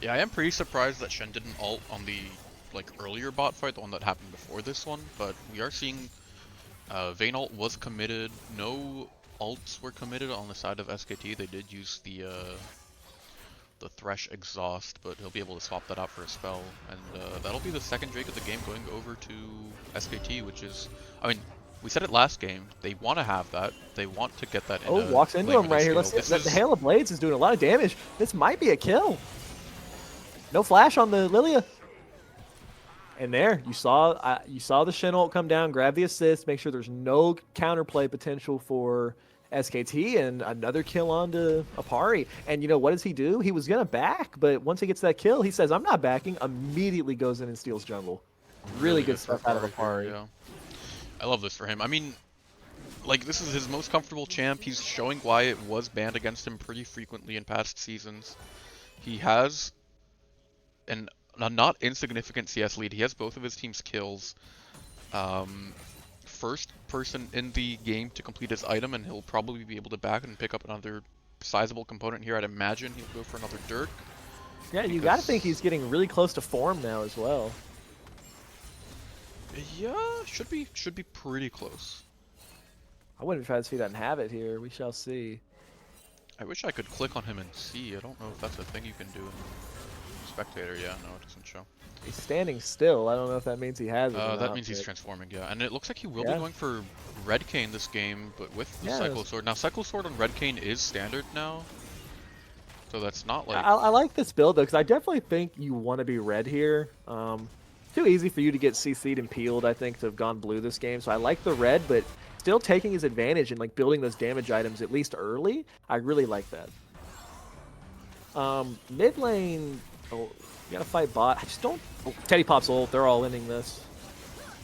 Yeah, I am pretty surprised that Shen didn't ult on the earlier bot fight, the one that happened before this one, but we are seeing Vayne ult was committed. No ults were committed on the side of SKT. They did use the Thresh exhaust, but he'll be able to swap that out for a spell, and that'll be the second Drake of the game going over to SKT, which is, I mean, we said it last game. They want to have that. They want to get that. Oh, walks into him right here. Let's see. The Hail of Blades is doing a lot of damage. This might be a kill. No flash on the Lilia. And there, you saw the Shen ult come down, grab the assist, make sure there's no counterplay potential for SKT, and another kill onto Apari. And you know, what does he do? He was going to back, but once he gets that kill, he says, I'm not backing, immediately goes in and steals jungle. Really good stuff out of Apari. Yeah. I love this for him. I mean, like, this is his most comfortable champ. He's showing why it was banned against him pretty frequently in past seasons. He has a not insignificant CS lead. He has both of his team's kills. First person in the game to complete his item, and he'll probably be able to back and pick up another sizable component here. I'd imagine he'll go for another Dirk. Yeah, you got to think he's getting really close to form now as well. Yeah, should be pretty close. I wouldn't be surprised if he doesn't have it here. We shall see. I wish I could click on him and see. I don't know if that's a thing you can do in Spectator. Yeah, no, it doesn't show. He's standing still. I don't know if that means he has it or That not, means he's but- transforming, yeah. And it looks like he will be Yeah. going for Red Cane this game, but with the Yeah, Cyclo Sword. Now, Cyclo Sword on Red Cane is standard now, so that's not like... I like this build though, because I definitely think you want to be red here. Too easy for you to get CC'd and peeled, I think, to have gone blue this game. So I like the red, but still taking his advantage and like building those damage items at least early. I really like that. Mid lane, oh, you gotta fight bot. I just don't. Oh, Teddy pops ult. They're all ending this.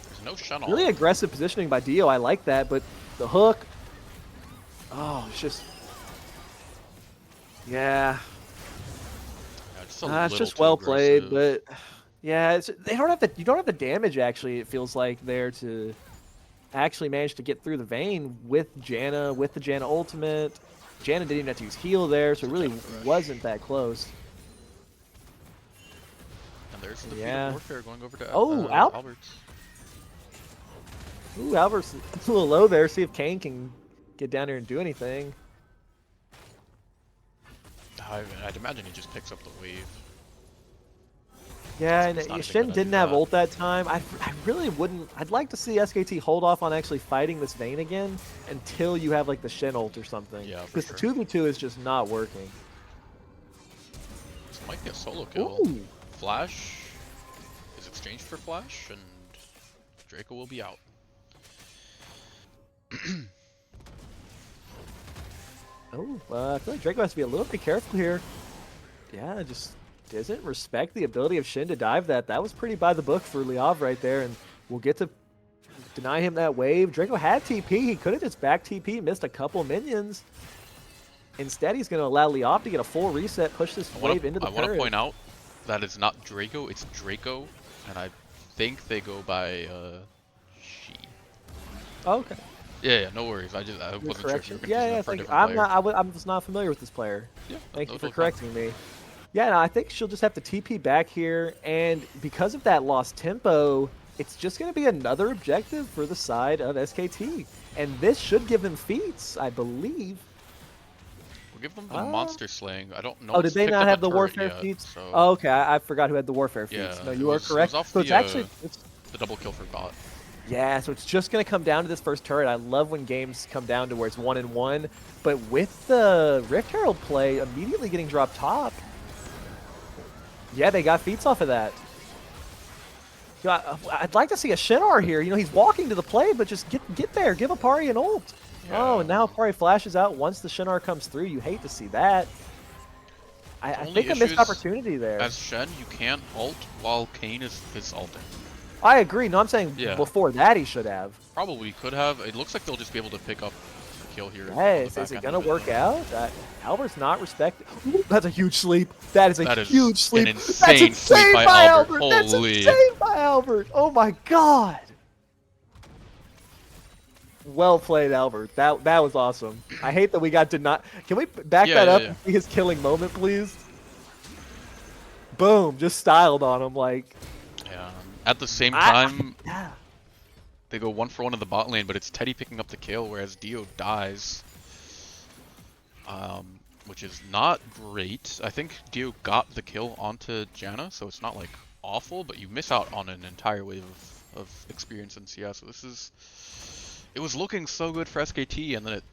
There's no Shen on. Really aggressive positioning by Dio. I like that, but the hook. Oh, it's just. Yeah. Yeah, just a It's little just too well played, aggressive. but yeah, they don't have the you don't have the damage actually. It feels like there to actually manage to get through the vein with Janna, with the Janna ultimate. Janna didn't even have to use heal there, so it really wasn't that close. And there's the Yeah. Warfare going over to Alberts. Ooh, Albert's a little low there. See if Kane can get down here and do anything. I'd imagine he just picks up the wave. Yeah, It's and not a big Shin bet, I didn't do have that. ult that time. I really wouldn't. I'd like to see SKT hold off on actually fighting this vein again until you have like the Shin ult or something. Yeah, for Because sure. the 2v2 is just not working. This might be a solo kill. Ooh. Flash is exchanged for Flash, and Draco will be out. Oh, I feel like Draco has to be a little bit careful here. Yeah, just doesn't respect the ability of Shin to dive that. That was pretty by the book for Liav right there, and we'll get to deny him that wave. Draco had TP. He could have just back TP, missed a couple minions. Instead, he's going to allow Liav to get a full reset, push this wave into the I want to turret. point out that it's not Draco, it's Draco, and I think they go by she. Okay. Yeah, no worries. I wasn't sure if you were confusing them for a different I'm player. not. I was not familiar with this player. Yeah, Thank you that's for totally fine. correcting me. Yeah, no, I think she'll just have to TP back here, and because of that lost tempo, it's just going to be another objective for the side of SKT, and this should give them feats, I believe. We'll give them the monster slaying. I don't know. Oh, did they not have the warfare feats? So, Oh, okay, I forgot who had the warfare feats. Yeah, No, it you are was correct. off So it's the, actually the double kill for bot. yeah, so it's just going to come down to this first turret. I love when games come down to where it's 1-1, but with the Rift Herald play immediately getting dropped top, yeah, they got feats off of that. You know, I'd like to see a Shinar here. You know, he's walking to the play, but just get there. Give Apari an ult. Yeah. Oh, and now Apari flashes out once the Shinar comes through. You hate to see that. I only think a issue missed is, opportunity there. As Shen, you can't ult while Kayn is ulting. I agree. No, I'm saying Yeah. before that he should have. Probably could have. It looks like they'll just be able to pick up the kill here. Yes, is it gonna work out? Albert's not respected. That's a huge sleep. That is a huge sleep. An That's insane sleep by Albert. That's Holy. insane by Albert. Oh my god. Well played, Albert. That was awesome. I hate that we got denied. Can we back that up and see his killing moment, please? Boom, just styled on him like. Yeah. At the same time, Yeah. they go 1-for-1 in the bot lane, but it's Teddy picking up the kill, whereas Dio dies. Which is not great. I think Dio got the kill onto Janna, so it's not like awful, but you miss out on an entire wave of experience in CS. So this is... It was looking so good for SKT, and then it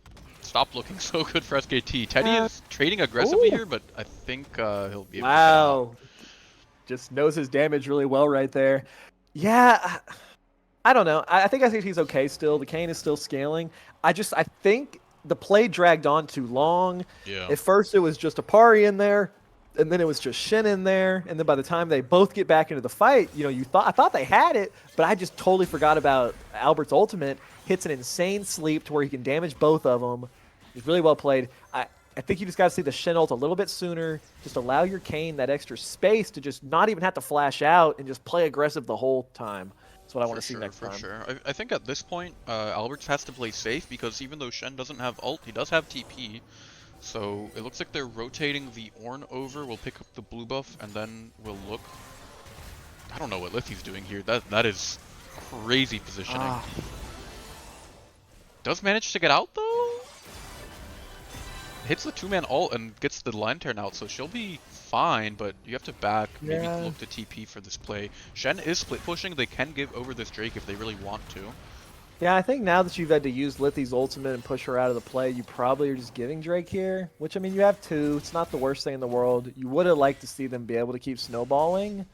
stopped looking so good for SKT. Teddy is trading aggressively here, but I think he'll be able to get out. Wow. Just knows his damage really well right there. Yeah, I don't know. I think SKT's okay still. The Kayn is still scaling. I think the play dragged on too long. Yeah. At first it was just Apari in there, and then it was just Shin in there, and then by the time they both get back into the fight, you know, I thought they had it, but I just totally forgot about Albert's ultimate. Hits an insane sleep to where he can damage both of them. He's really well played. I think you just got to see the Shin ult a little bit sooner. Just allow your Kayn that extra space to just not even have to flash out and just play aggressive the whole time. That's what I want to see next time. For sure. I think at this point, Alberts has to play safe because even though Shen doesn't have ult, he does have TP. So it looks like they're rotating the Ornn over. We'll pick up the blue buff and then we'll look. I don't know what Liffy's doing here. That is Crazy positioning. Ah, Does manage to get out though? Hits the 2-man ult and gets the lantern out, so she'll be fine, but you have to back, maybe yeah. look to TP for this play. Shen is split pushing, they can give over this Drake if they really want to. Yeah, I think now that you've had to use Lithy's ultimate and push her out of the play, you probably are just giving Drake here. Which, I mean, you have two. It's not the worst thing in the world. You would have liked to see them be able to keep snowballing.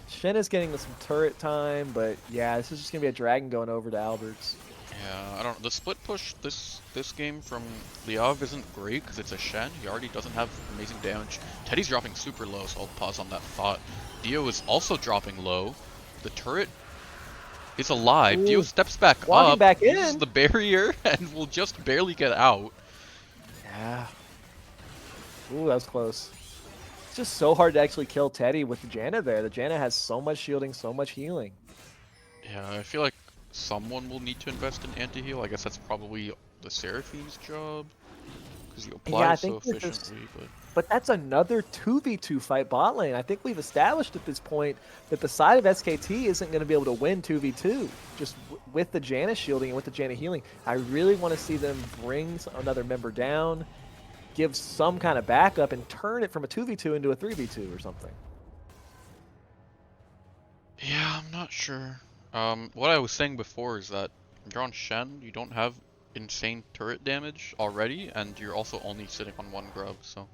Shen is getting some turret time, but yeah, this is just going to be a dragon going over to Albert's. Yeah, I don't know. The split push this game from Liav isn't great because it's a Shen. He already doesn't have amazing damage. Teddy's dropping super low, so I'll pause on that thought. Dio is also dropping low. The turret is alive. Ooh. Dio steps back Walking up, back uses in. the barrier, and will just barely get out. Yeah. Ooh, that was close. It's just so hard to actually kill Teddy with the Janna there. The Janna has so much shielding, so much healing. Yeah, I feel like someone will need to invest in anti-heal. I guess that's probably the Seraphine's job. Because you apply Yeah, I it so think this is- efficiently, But that's another 2v2 fight bot lane. I think we've established at this point that the side of SKT isn't going to be able to win 2v2 just with the Janna shielding and with the Janna healing. I really want to see them bring another member down, give some kind of backup, and turn it from a 2v2 into a 3v2 or something. Yeah, I'm not sure. What I was saying before is that you're on Shen, you don't have insane turret damage already, and you're also only sitting on one grub, so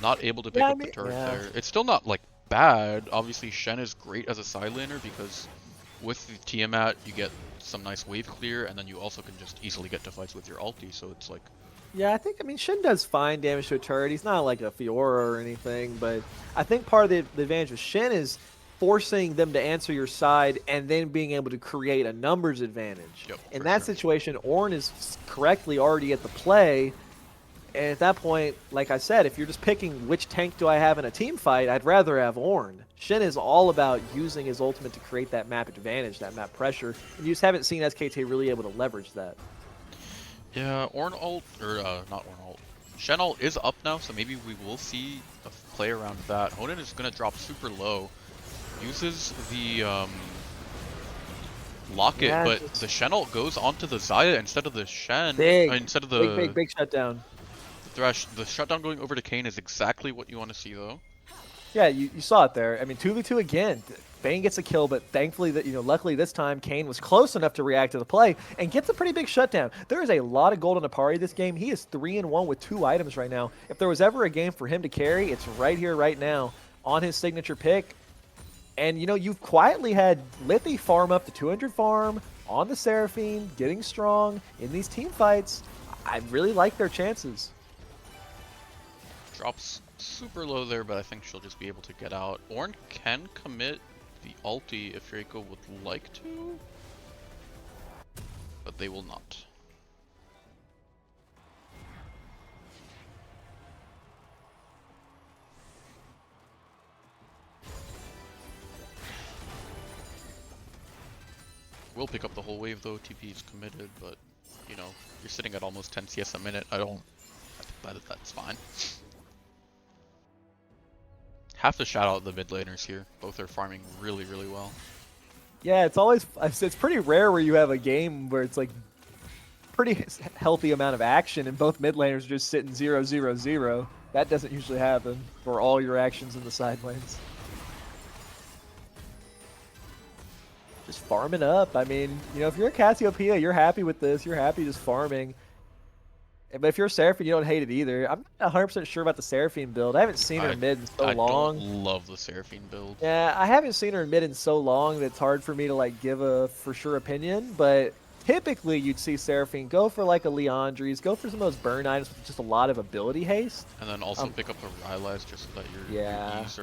not able to pick Yeah, I up the mean, turret yeah. there. It's still not like bad. Obviously, Shen is great as a side laner because with the Tiamat you get some nice wave clear, and then you also can just easily get to fights with your ulti. So it's like, Yeah, I mean, Shin does fine damage to a turret. He's not like a Fiora or anything, but I think part of the advantage with Shin is forcing them to answer your side and then being able to create a numbers advantage. Yep, In for that sure. situation, Ornn is correctly already at the play, and at that point, like I said, if you're just picking which tank do I have in a team fight, I'd rather have Ornn. Shin is all about using his ultimate to create that map advantage, that map pressure, and you just haven't seen SKT really able to leverage that. yeah, Ornn ult, or not Ornn ult. Shen ult is up now, so maybe we will see a play around that. Honan is gonna drop super low. Uses the locket, Yeah, but just the Shen ult goes onto the Xayah instead of the Shen. big, Instead of big shutdown. the Thresh. The shutdown going over to Kayn is exactly what you want to see, though. Yeah, you saw it there. I mean, 2v2 again. Bane gets a kill, but thankfully, luckily this time, Kayn was close enough to react to the play and gets a pretty big shutdown. There is a lot of gold on Apari this game. He is 3-1 with 2 items right now. If there was ever a game for him to carry, it's right here, right now, on his signature pick. And, you've quietly had Lithy farm up to 200 farm on the Seraphine, getting strong in these team fights. I really like their chances. Drops super low there, but I think she'll just be able to get out. Ornn can commit the ulti if Draco would like to, but they will not. We'll pick up the whole wave though. TP is committed, but you're sitting at almost 10 CS a minute. I think that's fine. Have to shout out the mid laners here. Both are farming really, really well. Yeah, it's pretty rare where you have a game where it's like pretty healthy amount of action and both mid laners are just sitting 0-0-0. That doesn't usually happen for all your actions in the side lanes. Just farming up. I mean, if you're a Cassiopeia, you're happy with this. You're happy just farming. But if you're a Seraphine, you don't hate it either. I'm not 100% sure about the Seraphine build. I haven't seen her in mid in so long. I don't love the Seraphine build. Yeah, I haven't seen her in mid in so long that it's hard for me to give a for sure opinion. But typically, you'd see Seraphine go for like a Leandri's, go for some of those burn items with just a lot of ability haste. And then also pick up the Rylai's just so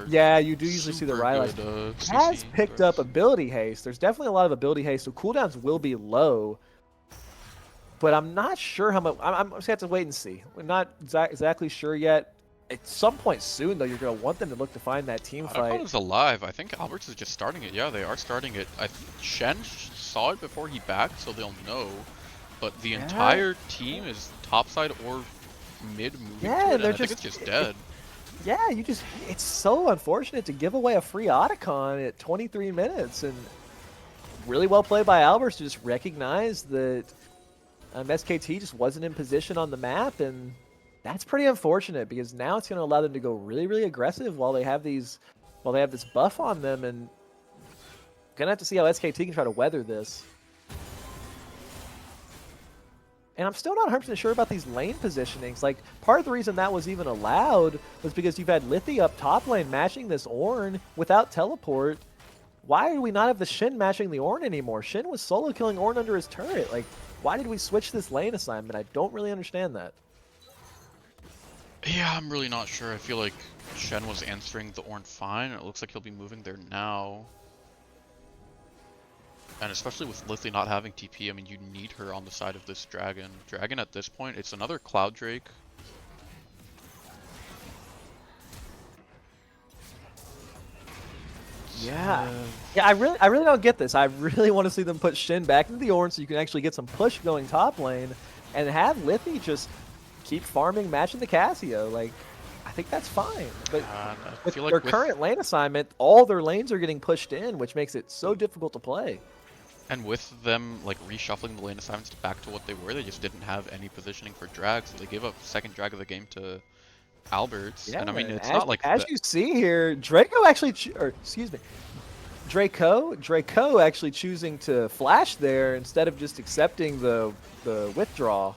that you do usually see the Rylai's. Has picked up ability haste. There's definitely a lot of ability haste, so cooldowns will be low. But I'm not sure how much. I'm just have to wait and see. We're not exactly sure yet. At some point soon, though, you're going to want them to look to find that team fight. I thought it was alive. I think Alberts is just starting it. Yeah, they are starting it. Shen saw it before he backed, so they'll know. But the entire team is topside or mid moving to it, and I think it's just dead. It's so unfortunate to give away a free Otacon at 23 minutes, and really well played by Albers to just recognize that SKT just wasn't in position on the map, and that's pretty unfortunate because now it's going to allow them to go really, really aggressive while they have this buff on them, and gonna have to see how SKT can try to weather this. And I'm still not 100% sure about these lane positionings. Like, part of the reason that was even allowed was because you've had Lithy up top lane matching this Ornn without teleport. Why do we not have the Shin matching the Ornn anymore? Shin was solo killing Ornn under his turret. Like, why did we switch this lane assignment? I don't really understand that. Yeah, I'm really not sure. I feel like Shen was answering the Ornn fine. It looks like he'll be moving there now. And especially with Lithy not having TP, I mean, you need her on the side of this dragon. Dragon at this point, it's another Cloud Drake. Yeah. Yeah, I really don't get this. I really want to see them put Shin back into the Ornn so you can actually get some push going top lane and have Lithy just keep farming, matching the Cassio. Like, I think that's fine. But with their current lane assignment, all their lanes are getting pushed in, which makes it so difficult to play. And with them like reshuffling the lane assignments back to what they were, they just didn't have any positioning for drag, so they gave up second drag of the game to Alberts. Yeah, and I mean, it's as, not like as you see here, Draco actually, Draco actually choosing to flash there instead of just accepting the withdraw.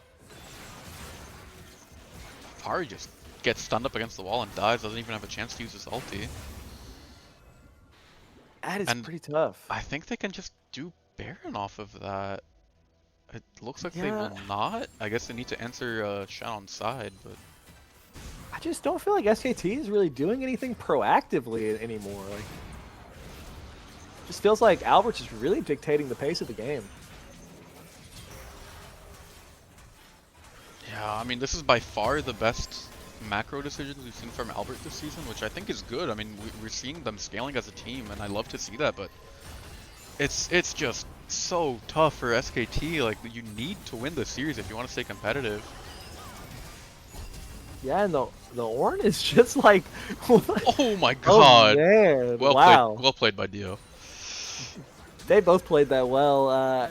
Pari just gets stunned up against the wall and dies, doesn't even have a chance to use his ulti. That is pretty tough. I think they can just do Baron off of that. It looks like they Yeah. will not. I guess they need to answer Shen on side, but I just don't feel like SKT is really doing anything proactively anymore. Like, it just feels like Albert's is really dictating the pace of the game. yeah, I mean, this is by far the best macro decisions we've seen from Albert this season, which I think is good. I mean, we're seeing them scaling as a team, and I love to see that, but it's just so tough for SKT. Like, you need to win this series if you want to stay competitive. Yeah, and the Ornn is just like, Oh my god! Oh man! Well wow. played, well played by Dio. They both played that well.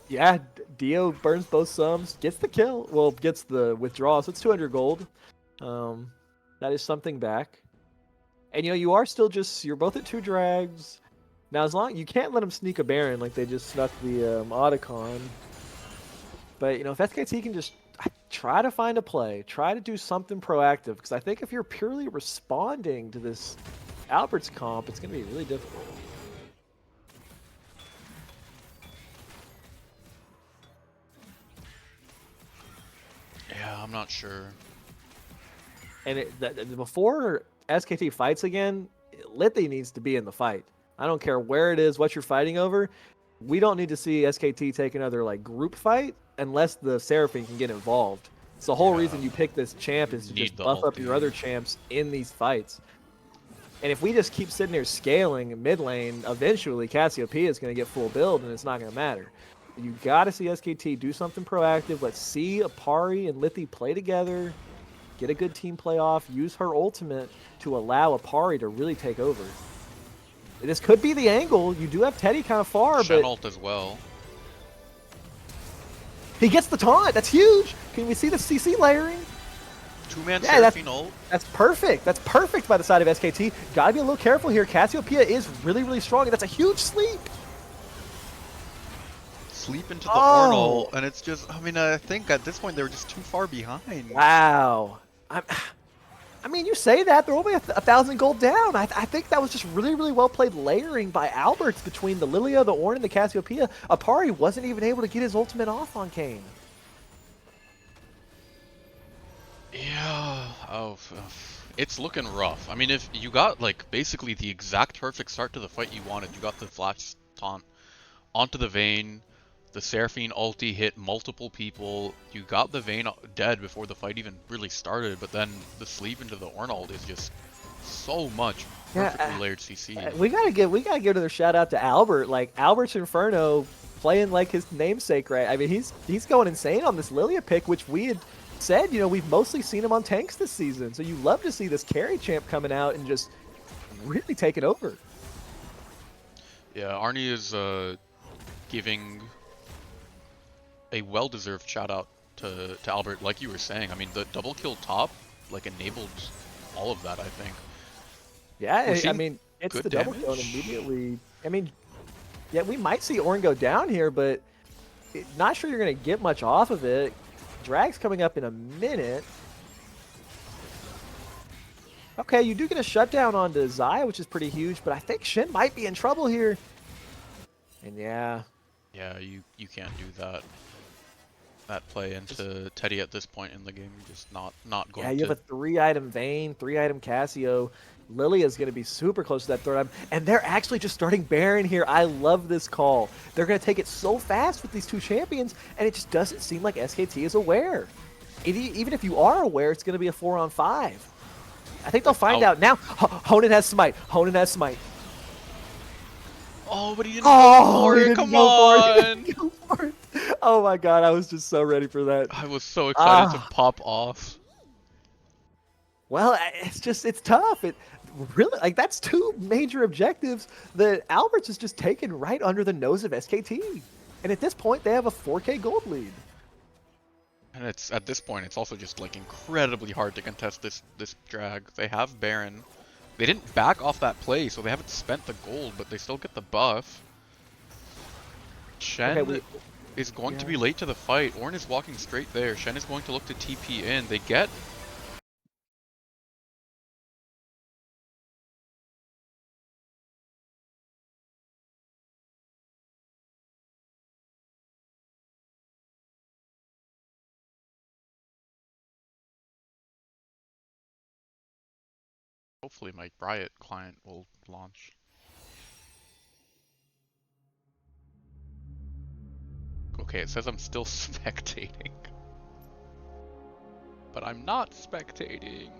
Yeah, Dio burns both sums, gets the kill. Well, gets the withdrawal, so it's 200 gold. That is something back. And you are still you're both at 2 drags. Now, as long you can't let them sneak a Baron like they just snuck the Otacon. But if SKT can just try to find a play, try to do something proactive, because I think if you're purely responding to this Albert's comp, it's going to be really difficult. Yeah, I'm not sure. And before SKT fights again, Lithy needs to be in the fight. I don't care where it is, what you're fighting over. We don't need to see SKT take another group fight unless the Seraphine can get involved. It's the whole reason you pick this champ is to just buff up your other champs in these fights. And if we just keep sitting there scaling in mid lane, eventually Cassiopeia is going to get full build and it's not going to matter. You got to see SKT do something proactive. Let's see Apari and Lithy play together, get a good team play off, use her ultimate to allow Apari to really take over. This could be the angle. You do have Teddy kind of far, Shen but ult as well. He gets the taunt. That's huge. Can we see the CC layering? Two-man Yeah, Seraphine ult. That's perfect. That's perfect by the side of SKT. Gotta be a little careful here. Cassiopeia is really, really strong, and that's a huge sleep. Sleep into the Ornn ult, and it's just, I mean, I think at this point they were just too far behind. Wow. I mean, you say that, they're only 1,000 gold down. I think that was just really, really well played layering by Alberts between the Lilia, the Ornn, and the Cassiopeia. Apari wasn't even able to get his ultimate off on Kayn. Yeah, it's looking rough. I mean, if you got basically the exact perfect start to the fight you wanted, you got the flash taunt onto the Vayne, the Seraphine ulti hit multiple people, you got the Vayne dead before the fight even really started, but then the sleep into the Ornn ult is just so much perfectly layered CC. We gotta give another shout out to Albert. Albert's Inferno playing his namesake, right? I mean, he's going insane on this Lilia pick, which we had said, we've mostly seen him on tanks this season. So you love to see this carry champ coming out and just really taking over. Yeah, Arnie is giving a well-deserved shout out to Albert, like you were saying. I mean, the double kill top like enabled all of that. I think Yeah, we're I seeing mean, it's good the double kill and damage. immediately. I mean, yeah, we might see Ornn go down here, but not sure you're going to get much off of it. Drag's coming up in a minute. Okay, you do get a shutdown onto Zaya, which is pretty huge, but I think Shen might be in trouble here. And yeah. Yeah, you can't do that play into Teddy at this point in the game. You're just not Yeah, going you have to. a 3-item Vayne, 3-item Cassio. Lilia's going to be super close to that third item. And they're actually just starting Baron here. I love this call. They're going to take it so fast with these two champions, and it just doesn't seem like SKT is aware. Even if you are aware, it's going to be a 4-on-5. I think they'll find out now. Honan has Smite. Honan has Smite. Oh, but he didn't Oh, go for he it. didn't Come go for it. He on! didn't go for it. Oh my god, I was just so ready for that. I was so excited to Ah. pop off. Well, it's tough. It really, like, that's two major objectives that Alberts has just taken right under the nose of SKT. And at this point, they have a 4K gold lead. And it's at this point, it's also just like incredibly hard to contest this drag. They have Baron. They didn't back off that play, so they haven't spent the gold, but they still get the buff. Shen is going to be late to the fight. Ornn is walking straight there. Shen is going to look to TP in. They get... Hopefully my Riot client will launch. Okay, it says I'm still spectating. But I'm not spectating.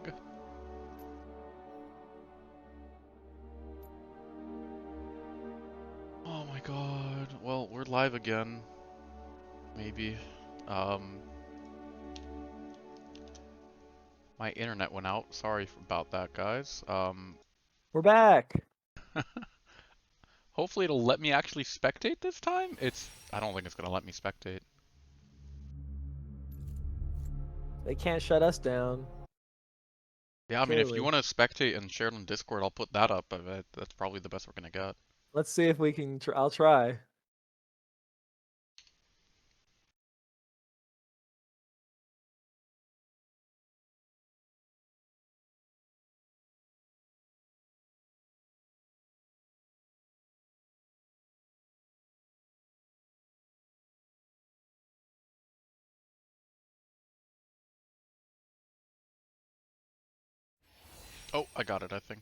Oh my god. Well, we're live again. Maybe. My internet went out. Sorry about that, guys. We're back. Hopefully it'll let me actually spectate this time. I don't think it's gonna let me spectate. They can't shut us down. Yeah, I mean, if you Clearly. want to spectate and share it on Discord, I'll put that up. That's probably the best we're gonna get. Let's see if we can. I'll try. Oh, I got it, I think.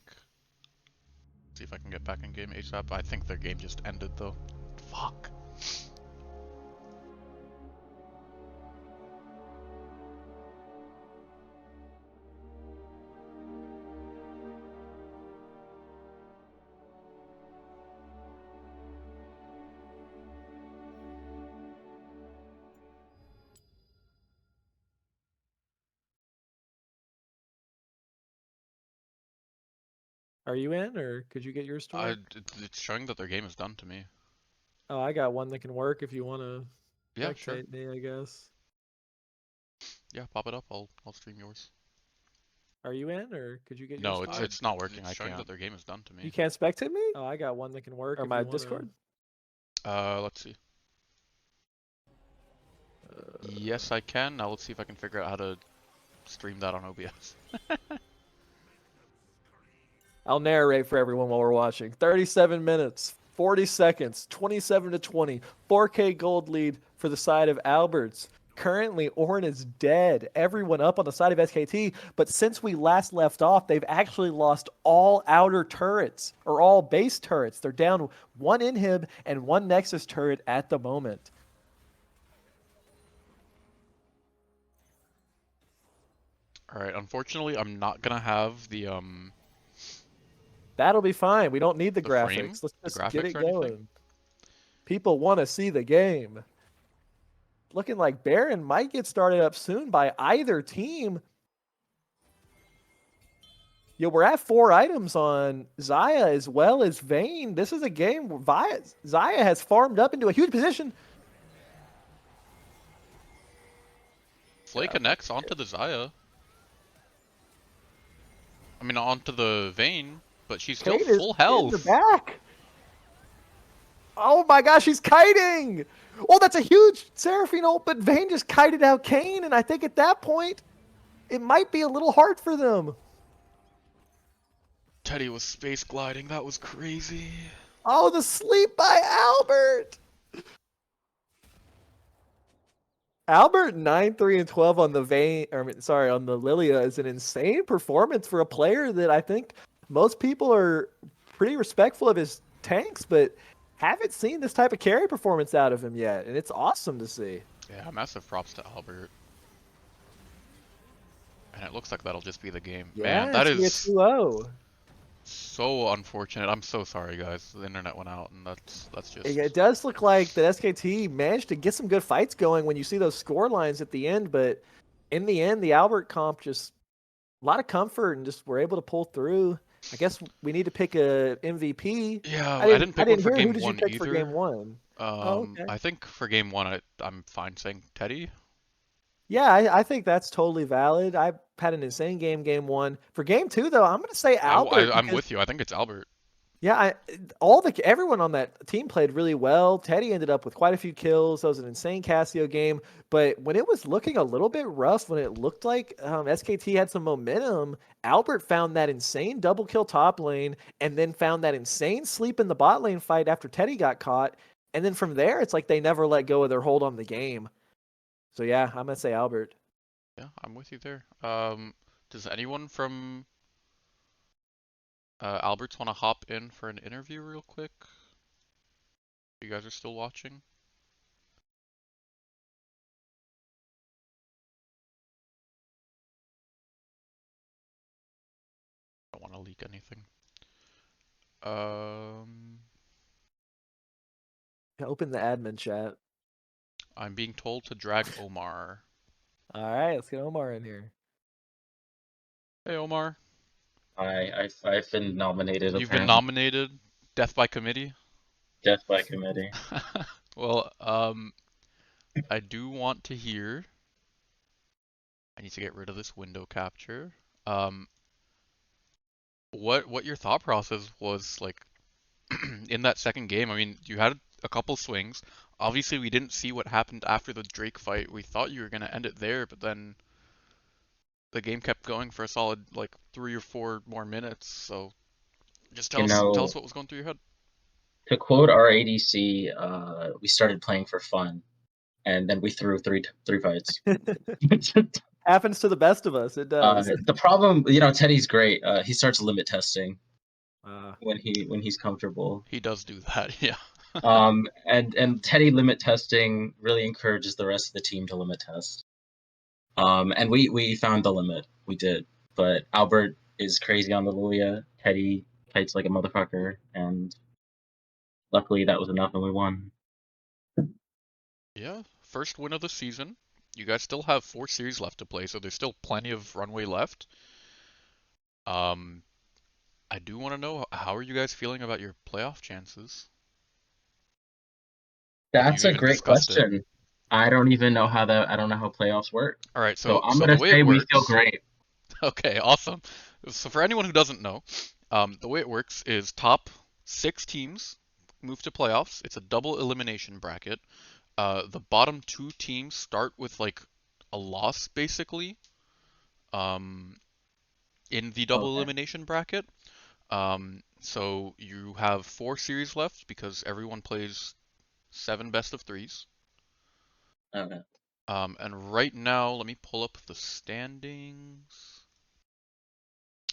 See if I can get back in game ASAP. I think their game just ended though. Fuck. Are you in, or could you get yours to work? It's showing that their game is done to me. Oh, I got one that can work if you want to Yeah, sure. spectate me, I guess. Yeah, pop it up. I'll stream yours. Are you in, or could you get yours No, to work? it's not working. It's I showing can't. that Their game is done to me. You can't spectate me? Oh, I got one that can work. Or my Discord? Let's see. Yes, I can. Now let's see if I can figure out how to stream that on OBS. I'll narrate for everyone while we're watching. 37 minutes, 40 seconds, 27-20, 4K gold lead for the side of Alberts. Currently, Ornn is dead. Everyone up on the side of SKT, but since we last left off, they've actually lost all outer turrets, or all base turrets. They're down one inhib and one Nexus turret at the moment. Alright, unfortunately, I'm not gonna have the, That'll be fine. We don't need the graphics. frame? Let's The just get graphics it or anything? going. People want to see the game. Looking like Baron might get started up soon by either team. Yeah, we're at 4 items on Zaya as well as Vayne. This is a game where Zaya has farmed up into a huge position. Flay connects onto the Zaya. I mean, onto the Vayne, but she's still Kate is full in the health. back. Oh my gosh, he's kiting! Oh, that's a huge Seraphine ult, but Vayne just kited out Kane, and I think at that point, it might be a little hard for them. Teddy was space gliding. That was crazy. Oh, the sleep by Albert! Albert 9-3-12 on the Vayne, on the Lilia is an insane performance for a player that I think most people are pretty respectful of his tanks, but haven't seen this type of carry performance out of him yet, and it's awesome to see. Yeah, massive props to Albert. And it looks like that'll just be the game. Man, Yeah, that it's gonna be a is 2-0. so unfortunate. I'm so sorry, guys. The internet went out, and that's just. It does look like that SKT managed to get some good fights going when you see those score lines at the end, but in the end, the Albert comp just a lot of comfort and just were able to pull through. I guess we need to pick a MVP. Yeah, I I didn't didn't I pick one didn't for hear who game did you one pick for game either. one? Oh, okay. I think for game one, I'm fine saying Teddy. Yeah, I think that's totally valid. I had an insane game one. For game two, though, I'm gonna say Albert I'm because with you. I think it's Albert. yeah, everyone on that team played really well. Teddy ended up with quite a few kills. That was an insane Casio game. But when it was looking a little bit rough, when it looked like SKT had some momentum, Albert found that insane double kill top lane, and then found that insane sleep in the bot lane fight after Teddy got caught. And then from there, it's like they never let go of their hold on the game. So yeah, I'm gonna say Albert. Yeah, I'm with you there. Does anyone from Alberts want to hop in for an interview real quick? You guys are still watching? Don't want to leak anything. Um, Open the admin chat. I'm being told to drag Omar. All right, let's get Omar in here. Hey, Omar. I've been nominated You've been apparently. nominated. Death by committee. Death by committee. Well, I do want to hear. I need to get rid of this window capture. Um, what your thought process was like in that second game? I mean, you had a couple swings. Obviously, we didn't see what happened after the Drake fight. We thought you were gonna end it there, but then the game kept going for a solid like 3 or 4 more minutes. So just You tell us know, what was going through your head. to quote our ADC, we started playing for fun, and then we threw three fights. Happens to the best of us. It does. The problem, Teddy's great. He starts limit testing Uh, when he's comfortable. He does do that, yeah. And Teddy limit testing really encourages the rest of the team to limit test. And we found the limit. We did. But Albert is crazy on the Lilia. Teddy fights like a motherfucker, and luckily that was enough and we won. Yeah, first win of the season. You guys still have 4 series left to play, so there's still plenty of runway left. Um, I do want to know how are you guys feeling about your playoff chances? If you've That's a even great discussed it. question. I don't even know how I don't know how playoffs work. All right, So I'm so the gonna way it say we feel works. great. Okay, awesome. So for anyone who doesn't know, the way it works is top 6 teams move to playoffs. It's a double elimination bracket. The bottom 2 teams start with like a loss basically. Um, in the double Okay. elimination bracket. So you have 4 series left because everyone plays 7 best-of-3s. Okay. And right now, let me pull up the standings.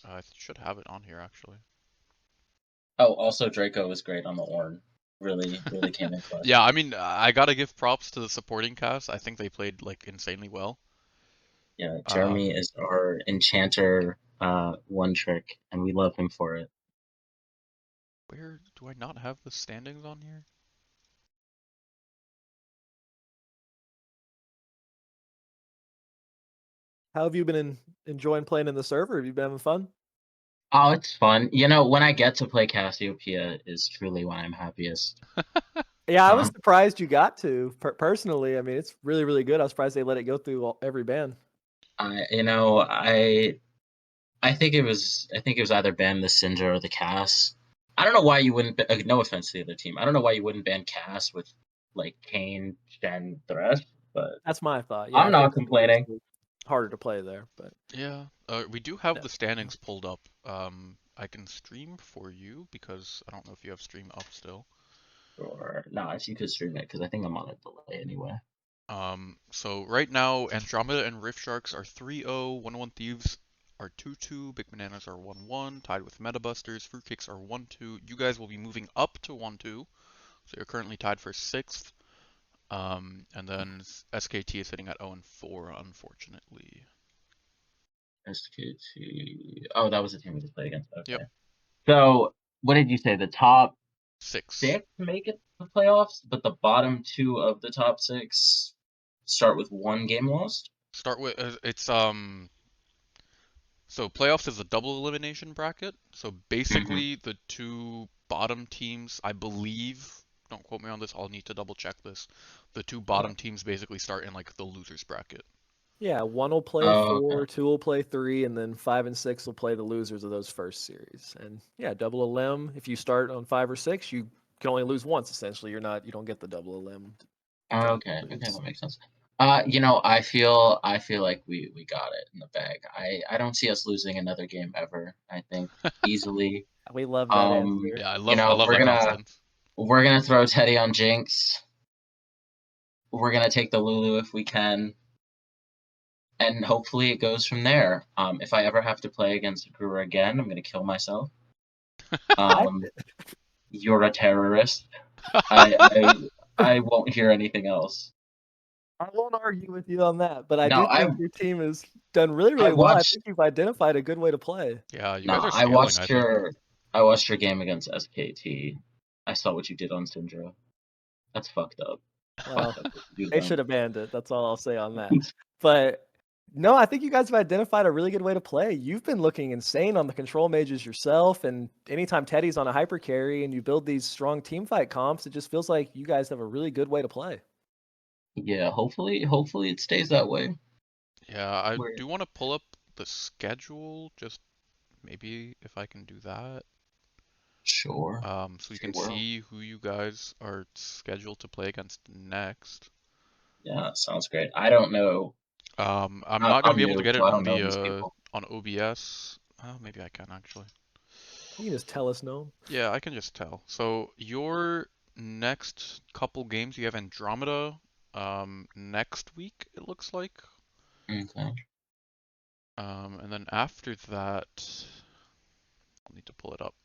I should have it on here actually. Oh, also Draco was great on the Ornn. Really, really came in clutch. Yeah, I mean, I gotta give props to the supporting cast. I think they played like insanely well. Yeah, Jeremy Um, is our enchanter one trick, and we love him for it. where do I not have the standings on here? how have you been enjoying playing in the server? Have you been having fun? Oh, it's fun. You know, when I get to play Cassiopeia is truly when I'm happiest. Yeah, I was Um, surprised you got to. Personally, I mean, it's really, really good. I was surprised they let it go through every ban. you know, I think it was either ban the Syndra or the Cass. I don't know why you wouldn't. No offense to the other team. I don't know why you wouldn't ban Cass with like Kayn, Shen, Thresh, but That's my thought. Yeah, I'm I not think it's complaining. harder to play there, but Yeah, we do have no. the standings pulled up. I can stream for you because I don't know if you have stream up still. Or no, if you could stream it, because I think I'm on a delay anyway. So right now, Andromeda and Rift Sharks are 3-0, 1-1 Thieves are 2-2, Big Bananas are 1-1, tied with Metabusters, Fruitcakes are 1-2. You guys will be moving up to 1-2, so you're currently tied for 6th. And then SKT is sitting at 0-4, unfortunately. SKT. Oh, that was the team we just played against. Yep, Okay. So, what did you say? The top 6. 6 make it to the playoffs, but the bottom 2 of the top 6 start with 1 game lost? Start with it's So playoffs is a double elimination bracket. So Mm-hmm. basically, the two bottom teams, I believe, don't quote me on this, I'll need to double check this. The two bottom teams basically start in like the losers bracket. Yeah, one will play Oh, okay. 4, two will play 3, and then 5 and 6 will play the losers of those first series. And yeah, double a limb. If you start on 5 or 6, you can only lose once. Essentially, you don't get the double a limb to Okay, lose. that makes sense. I feel like we got it in the bag. I don't see us losing another game ever. I think easily. We love that Um, answer. Yeah, you I know, love we're that gonna confidence. we're gonna throw Teddy on Jinx. We're gonna take the Lulu if we can, and hopefully it goes from there. If I ever have to play against Guru again, I'm gonna kill myself. I Um, you're a terrorist. I won't hear anything else. I won't argue with you on that, but I No, do think your team has done really, I really well. I watched think you've identified a good way to play. Yeah, you no, guys are scaling, I think. I watched your game against SKT. I saw what you did on Syndra. That's fucked up. Well, Fucked up what you do they them. should have banned it. That's all I'll say on that. But no, I think you guys have identified a really good way to play. You've been looking insane on the control mages yourself, and anytime Teddy's on a hyper carry and you build these strong team fight comps, it just feels like you guys have a really good way to play. Yeah, hopefully it stays that way. Yeah, I We're do want to pull up the schedule, just maybe if I can do that. sure. So we Sure can will. see who you guys are scheduled to play against next. Yeah, sounds great. I don't know. I'm not gonna I'm be able to new, get so it I on don't know the these people. on OBS. Oh, maybe I can actually. You can just tell us no. Yeah, I can just tell. So your next couple games, you have Andromeda next week, it looks like. Okay. And then after that, I'll need to pull it up.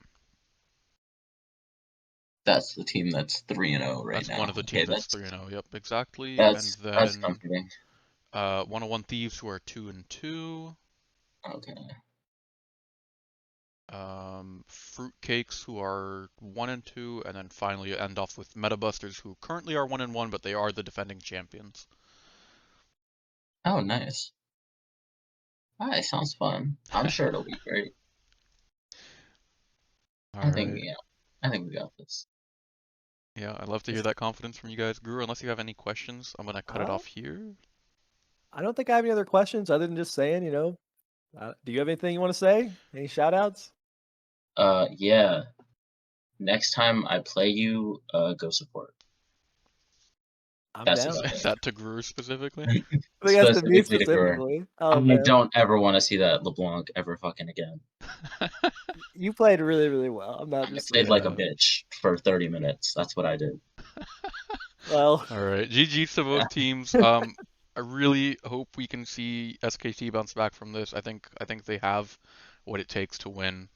That's the team that's 3-0 right That's one now. of the Okay, teams that's that's 3-0. Yep, exactly. And that's then comforting. 101 Thieves who are 2-2. Okay. Fruitcakes who are 1-2, and then finally end off with Metabusters who currently are 1-1, but they are the defending champions. Oh, nice. It sounds fun. I'm sure it'll be great. All I think right. yeah. I think we got this. Yeah, I'd love to hear that confidence from you guys. Guru, unless you have any questions, I'm gonna cut it Uh, off here. I don't think I have any other questions other than just saying, do you have anything you want to say? Any shout outs? Yeah. Next time I play you, go support. I'm That's down. about Is that to Guru specifically? it. I think that's to me Specifically to Gurr. specifically. Oh I man, don't ever want to see that LeBlanc ever fucking again. you played really, really well. I'm not I just played saying. like a Yeah. bitch for 30 minutes. That's what I did. Well, All right. GG's to Yeah. both teams. I really hope we can see SKT bounce back from this. I think they have what it takes to win.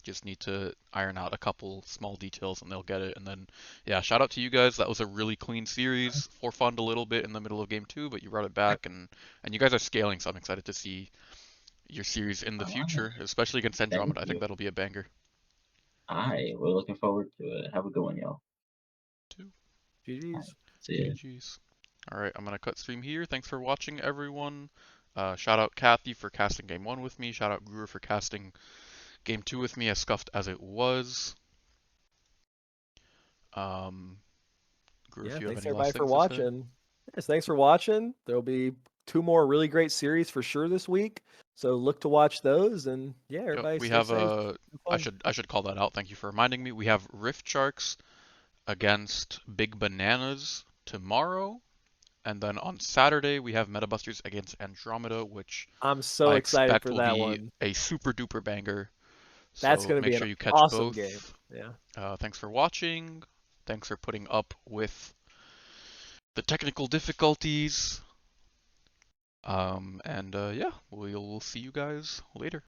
Just need to iron out a couple small details and they'll get it. And then, yeah, shout out to you guys. That was a really clean series. Forfund a little bit in the middle of game two, but you brought it back and you guys are scaling, so I'm excited to see your series in the Alright, future, especially against thank Andromeda. I think you. that'll be a banger. We're looking forward to it. Have a good one, y'all. Too. GG's. See ya. GG's. All right, I'm gonna cut stream here. Thanks for watching, everyone. Shout out Kathy for casting game one with me. Shout out Guru for casting Game 2 with me as scuffed as it was. Gru, if Yeah, you have thanks any everybody last for things to say. watching. Yes, thanks for watching. There'll be 2 more really great series for sure this week. So look to watch those, and yeah, Yep, everybody we stay have safe. Have fun. I should call that out. Thank you for reminding me. We have Rift Sharks against Big Bananas tomorrow, and then on Saturday we have Metabusters against Andromeda, which I'm so I excited expect for will that be one. a super duper banger. That's So going to make be an sure you catch awesome game. both. Yeah. Thanks for watching. Thanks for putting up with the technical difficulties. And yeah, we'll see you guys later.